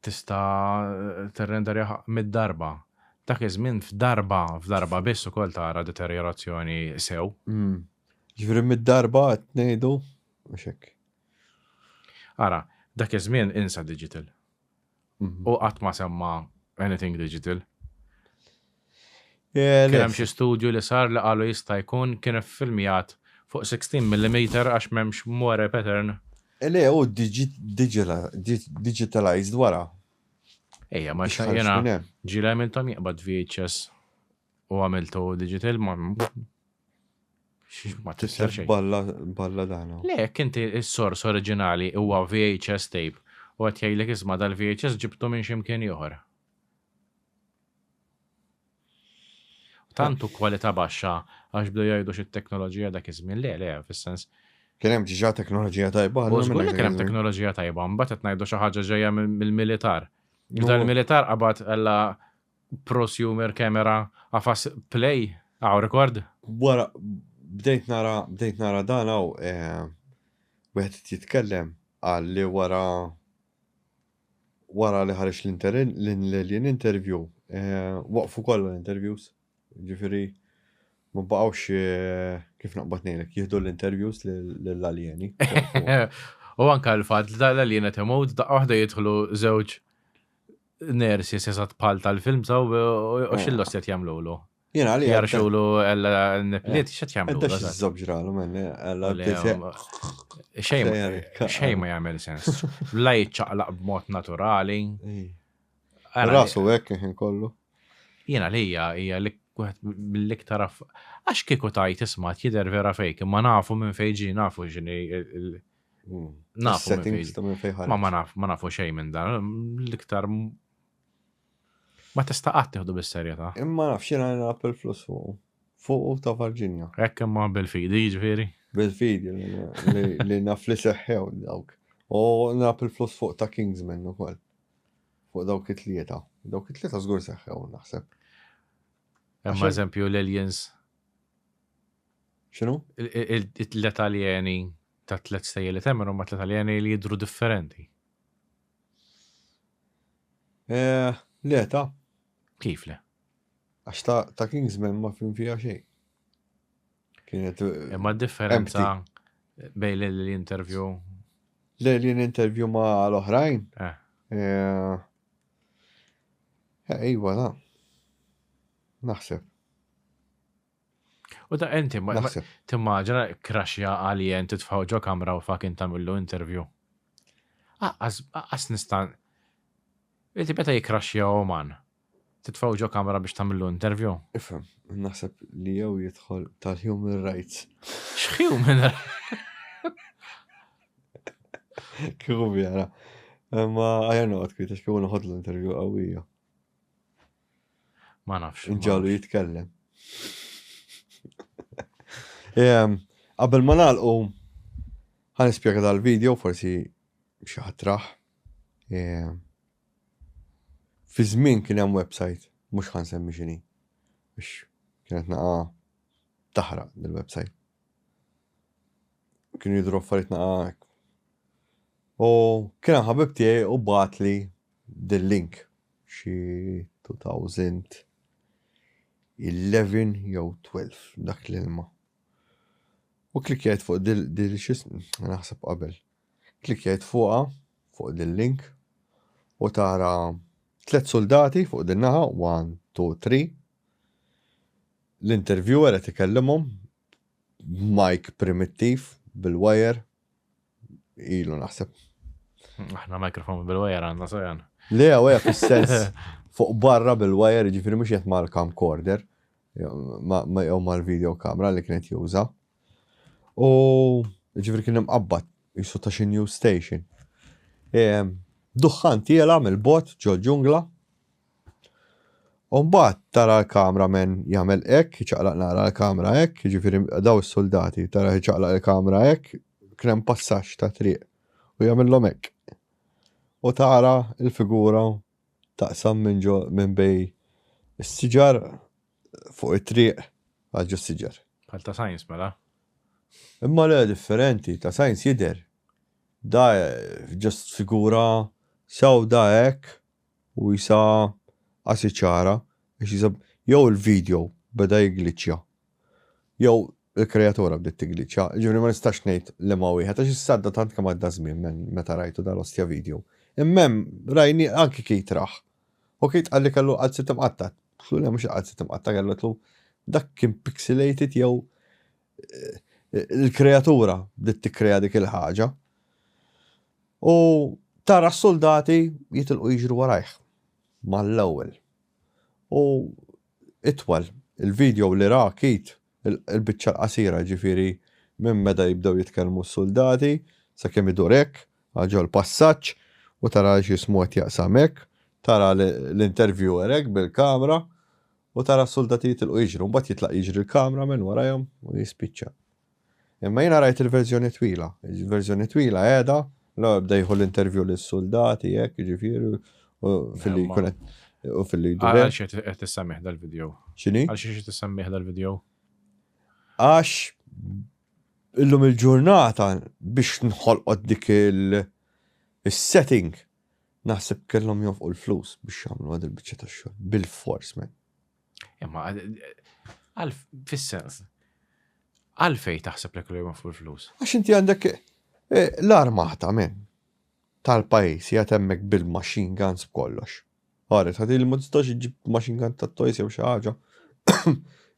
tista' tirrenderi mid-darba. Dak iż-żmien f'darba biss ukoll tara deteriorazzjoni sew. Ġifieri mid-darba qed ngħidu mhux hekk. Ara, dak iż-żmien insa digital. U qatt ma semma anything digital. Kien hemm xi studju li sar li qalu jista' jkun kien iffilmjat fuq 16 mm għax m'hemmx more pattern. Le u digitalized wara. Ejja, ma xajjena ġila għamiltom jaqbad VHS u għamiltu digital ma tisser xejn. Balla dana. Le, kinti s-sors oriġinali huwa VHS tape u għat jgħidlek isma dal-VHS ġibtu minn ximkien ieħor. Tantu kwalità baxxa għax bdew jgħidu xit-teknoloġija dak iż-żmien le, fis-sens. Kien hemm diġà teknoloġija tajba. Żgur li kien hemm teknoloġija tajba, mbagħad qed ngħidu xi ħaġa ġejja mill-militar. Dal-militar qabad alla prosumer kamera għafas play, rekord. Wara bdejt nara dan hawn wieħed jitkellem għal li wara li ħareġ l-interview waqfu kollha l-interviews. Ġifieri ma baqgħux kif naqbad ngħidlek jieħdu l-interviews lill-aljeni. U anke l-fatt li l-aljena temut daqqa waħda jidħlu żewġ nersi sesat bħal tal-film saw u xillos qed jagħmlulu. Jiena għalli jarxulu l-nepliet x'qed jagħmlu. Għadda x'żobġralu menni xejn ma jagħmel sens. La jiċċaqlaq b'mod naturali. Rasu hekk kien kollu. Jiena li hija li mill-iktar għax kieku tajt isma' jidher vera fejk, imma nafu minn fejn ġi nafu x'inhi nafu minn fejn. Ma nafu xejn minn dan, l-iktar ma tista' qatt tieħdu bis-serjetà. Imma nafx jiena nilgħab il-flus fuq ta' Virginia. Hekk imma bil-fidi ġifieri. Bil-fidi li naf li seħħew dawk. U nilgħab il-flus fuq ta' Kingsman ukoll. Fuq dawk it-tlieta. Dawk it-tlieta żgur seħħew naħseb. Imma eżempju l-aliens. X'inhu? Il-tliet aljeni ta' tliet stejjel li temmen huma tliet aljeni li jidhru differenti. Le ta' Kif le? Għax ta' Kingsman ma fin fiha xejn. Kienet imma differenza bejn l-interview. L-interview ma' l-oħrajn. Ejwa da. Naħseb. U da enti timmaġina crashja alien titfaw ġo kamra u fakin tagħmlu interview. Qas nistan. Inti meta jikrashja Oman. Titfaw ġo kamra biex tagħmlu interview. Ifhem, naħseb li jew jidħol tal-human rights. X'human rights? Kieku bjara. Ma għajan noqgħod kif għax kieku noħodlu interview qawwija. Ma nafx. Inġalu jitkellem. Qabel ma nagħlqu ħanispjega dal-video forsi xi ħatraħ. Fi żmien kien hemm website, mhux ħansemmi x'inhi. Biex kienet naqa' taħraq dil-website. Kienu jidhru affarijiet naqa' hekk. U kien hemm ħabib tiegħi u bagħatli dil-link xi 2011 jew 12 dak l-ilma. U klikjajt fuq dil x'ism naħseb qabel. Klikjajt fuqha fuq dil-link u tara 3 soldati fuq din-naħa 1, 2, 3. L-interviewer qed ikellimhom mic primittiv bil-wire ilu naħseb. Aħna mikrofon bil-wire għandna sajan. Le, għaja fil-sens fuq barra bil-wire ġifiri mux jett ma' l-camcorder, ma' l-video kamera li kienet juża. U ġifiri kienem qabbat jisu ta' xi news station. Duħħan tiela mill-bot ġol ġungla. Umbat tara l-kameraman jagħmel hekk, jiċaqlaq nara l-kamera hekk, ġifiri daw is-soldati tara jiċaqlaq l-kamera hekk, kien passaġġ ta' triq u jagħmilhom hekk. U tara il-figura taqsam minn bej is-siġar fuq it-triq għal ġo siġar. Bħal ta' science mela. Imma le differenti, ta' science jider. Da ġust figura sewda hekk u jisa għasiċara, jew il-video beda jiglitxa, jew il-kreatura bdiet tiglitxa, ġivri ma nistax ngħid li ma wieħed, għax is-sadda tant kemm għadda żmien meta rajtu dal-ostja video. Immem rajni anki kitraħ. U kiet qalli kellu qad sitt imqattat. Xlu mhux qad sitt imqattat kellu dak kien pixelated jew il-kreatura bdiet tikkrea dik il-ħaġa. U tara s-soldati jitilqu jiġru warajh mal-ewwel. U itwal il-video li ra kiet il-biċċa qasira ġifieri minn meta jibdew jitkellmu s-soldati sakemm idur hekk ġol passaġġ u tara x'ismu qed jaqsam hekk, tara l-interviewer hekk bil-kamera u tara s-soldati jitilqu jiġru, mbagħad jitlaq jiġri l-kamera minn warahom u jispiċċa. Imma jiena rajt il-verżjoni twila. Il-verżjoni twila qiegħda la bda jieħu l-interview lis-soldati hekk ġifieri u fil-li kunet u fil-li Għal xie t-semmiħ dal-video? X'inhi? Għal xie t-semmiħ dal-video? Għax illum il-ġurnata biex nħolqot dik il-setting naħseb kellhom jonfqu l-flus biex jagħmlu għad il-biċċa tax-xogħol bil-fors man. Imma għal fis-sens. Għalfej taħseb li kellhom jonfqu l-flus? Għax inti għandek l-armata men tal-pajjiż jagħt hemmhekk bil-machine guns b'kollox. Għaret, għadi li ma tistax iġib machine gun tat-toys jew xi ħaġa.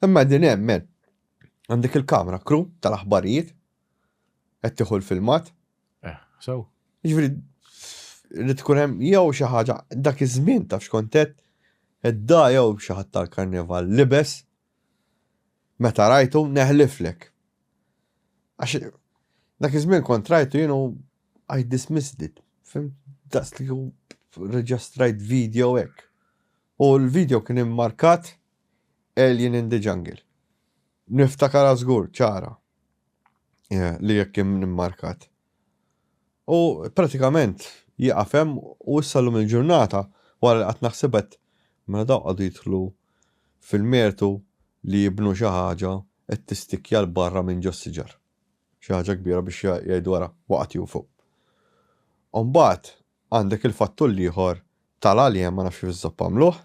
Imma din hemm men. Għandek il-kamera crew tal-aħbarijiet qed tieħu l-filmat. So. Jiġifieri li tkun hemm jew xi ħaġa dak iż-żmien taf x'kontet idda jew xi ħadd tal-karnival libes meta rajtu neħliflek. Għax dak iż-żmien kont rajtu I dismissed it. Fim daqs li just right video hekk. U l-video kien immarkat Alien in the Jungle. Niftakar żgur ċara. Li jekk kien immarkat. U pratikament jaqafem u issallum il-ġurnata wara li qatt naħsibet mela daw qagħdu jidħlu fil-mertu li jibnu xi ħaġa qed tistikja l-barra minn ġo siġar. Xi ħaġa kbira biex jgħidu wara waqgħet jufu. Mbagħad għandek il-fattul ieħor tal-alien ma nafx biżżopp għamluh.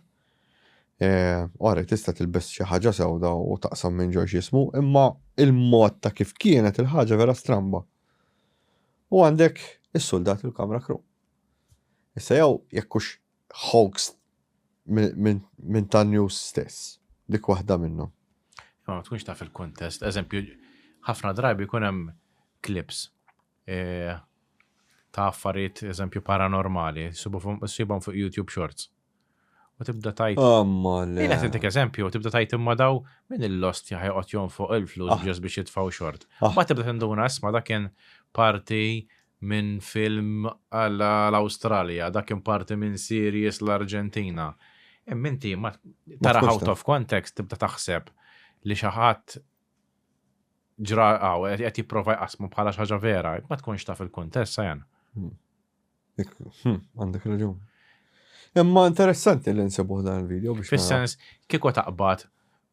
Ora tista' tilbes xi ħaġa sewda u taqsam minn ġo x'ismu, imma il-mod ta' kif kienet il-ħaġa vera stramba. U għandek is-soldati l-kamera crew. Issa jew jekkux hoax minn tan news stess, dik waħda minnhom. Ma tkunx taf il-kontest. Eżempju, ħafna drabi jkun hemm clips ta' affarijiet, eżempju, paranormali, sibhom fuq YouTube Shorts. U tibda tajt. Jina tintik eżempju, tibda tajt imma daw minn il-lost jaħjaqot jonfuq il-flus ġas biex jitfaw xort. Ma tibda tinduna isma da kien parti minn film għall-Australja, da kien parti minn series l-Argentina. Imminti, ma tara out of context tibda taħseb li xaħat ġraqaw, għet jiprofa jqasmu bħala xaġa vera, ma tkunx taf il-kontest, sajan. Għandek raġun. Imma interessanti li nsebuħ dan il-video biex. Fis-sens, kieku taqbad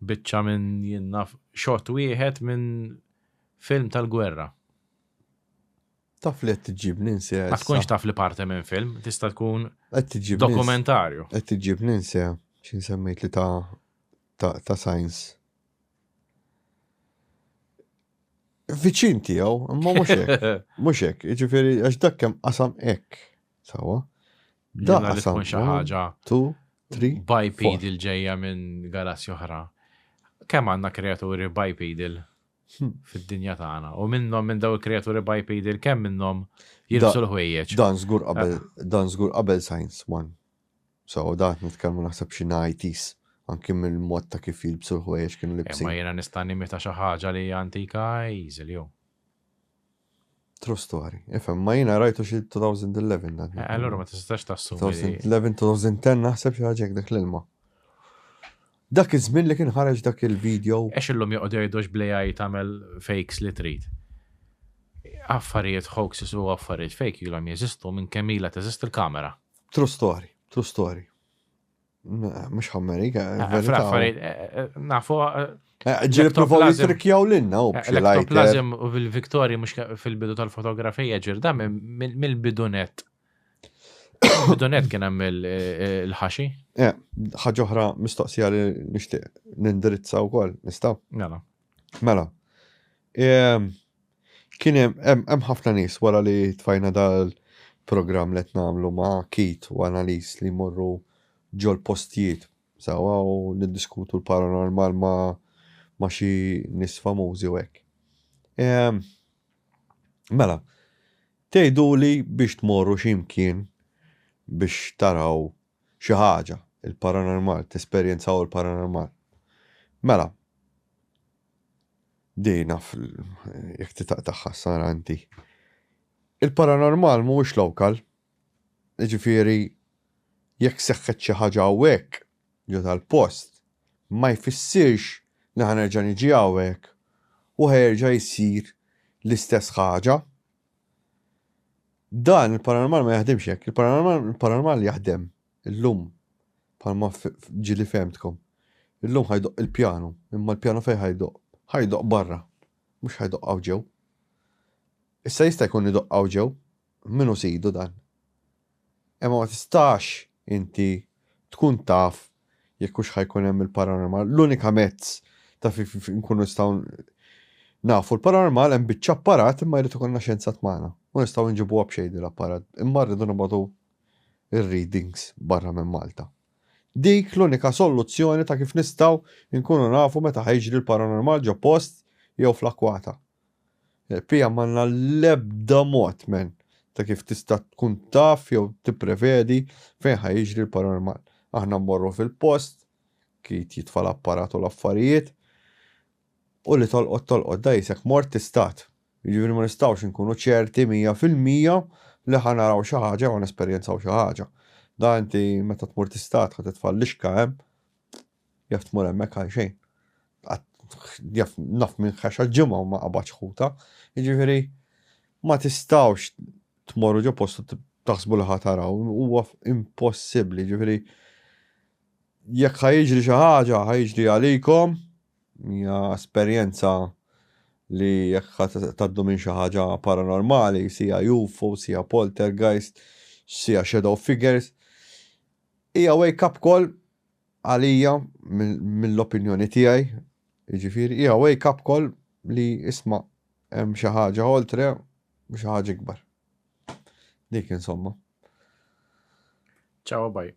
biċċa minn jinnaf xort wieħed minn film tal-gwerra. Taf li qed tiġib ninsi. Ma tkunx taf li parti minn film, tista' tkun dokumentarju. Qed tiġib ninsi x'in semmejt li ta' science. Viċin tiegħu, imma mhux hekk. Mhux hekk, jiġifieri għax dak kemm qasam hekk. Sawa. Da qasam xi ħaġa. 2, 3. Bipedal ġejja minn galassi oħra. Kemm għandna kreaturi bipedal? fid-dinja tagħna. U minnhom minn daw il-kreaturi bipedal kemm minnhom jilbsu l-ħwejjeġ. Dan żgur qabel Science 1. So dat nitkellmu naħseb xi 90s anke mill-mod ta' kif jilbsu l-ħwejjeġ kienu Ma libsin. jiena nista' nimita xi ħaġa li hija antika easy jew. True story. Ifhem, ma jiena rajtu xi 2011 dan. Allura ma tistax tassumi li 2011-2010 naħseb xi ħaġa dak l-ilma. Dak iż-żmien li kien ħareġ dak il-video. Ex illum joqgħod jgħidux bl-AI tagħmel fakes li trid. Affarijiet hoaxes u affarijiet fake ilhom jeżistu minn kemm ilha teżist il-kamera. True story. Mhux ħammerika, Fl-affarijiet nafu ġiri provaw jitrikjaw l-inna u l-ektoplasm u fil-Viktorji mhux fil-bidu tal-fotografija ġir da mill-bidunet. Il-bidunet kien hemm il-ħaxi. ħaġa oħra mistoqsija li nixtieq nindirizza wkoll, nistgħu? Mela. Kien hemm ħafna nies wara li tfajna dal-programm li qed nagħmlu ma' Kit u Annalise li jmorru ġol postijiet sewwa u niddiskutu l-paranormal ma' xi nies famużi u hekk. Mela, tgħiduli biex tmorru x'imkien biex taraw xi ħaġa il-paranormal, tesperjenzaw il-paranormal. Mela, dina jekk titaqtaħħa saranti. Il-paranormal mhuwiex lokal, jiġifieri jekk seħħet xi ħaġa hawnhekk ġo tal-post, ma jfissirx li ħanerġa' niġi hawnhekk u ħerġa' jsir l-istess ħaġa. Dan il-paranormal ma jaħdimx hekk, il-paranormal jaħdem illum bħalma ġili femtkom. Illum ħajdoq il-pjanu, imma l-pjanu fejn ħajdoq? Ħajdoq barra, mhux ħajdoq ġew. Issa jista' jkun idoqqaw ġew, minnu sidu dan. Imma ma tistax inti tkun taf jekk hux ħajkun hemm il-paranormal. L-unika mezz ta' nkunu nistgħu nafu l-paranormal hemm biċċa apparat imma jrid ikollna xjenzat magħna. U nistgħu nġibuha b'xejn l-apparat. Imma rridu nibgħatu ir-readings barra minn Malta. Dik l-unika soluzzjoni ta' kif nistgħu nkunu nafu meta ħajġri l-paranormal ġo post jew fl-akwata. Pija manna l-ebda mod men ta' kif tista' tkun taf jew tipprevedi fejn ħajġri l-paranormal. Aħna mmorru fil-post, Kit jitfa' l-apparat u l-affarijiet u li tolqod da jisek mort tistat. Jiġifieri ma nistgħux nkunu ċerti 100% li ħanaraw xi ħaġa u nesperjenzaw xi ħaġa. Da inti meta tmur tistat ħadd titfa' l-ixka hemm jaf tmur hemmhekk għal xejn. Jaf naf minn ħaxa ġimgħa u ma qabadx ħuta. Jiġifieri ma tistgħux tmorru ġo post taħsbu li ħataraw, huwa impossibbli. Jiġifieri jekk ħajġri xi ħaġa ħajġri għalikom, hija esperjenza li jekk tgħaddu minn xi ħaġa paranormali, sija UFO, sija poltergeist, sija shadow figures, hija wake up call għalija mill-opinjoni tiegħi, jiġifieri hija wake up call li isma' hemm xi ħaġa oltre u xi ħaġa ikbar. Dik insomma. Ciao, bye.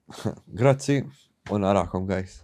Grazzi u narakom guys.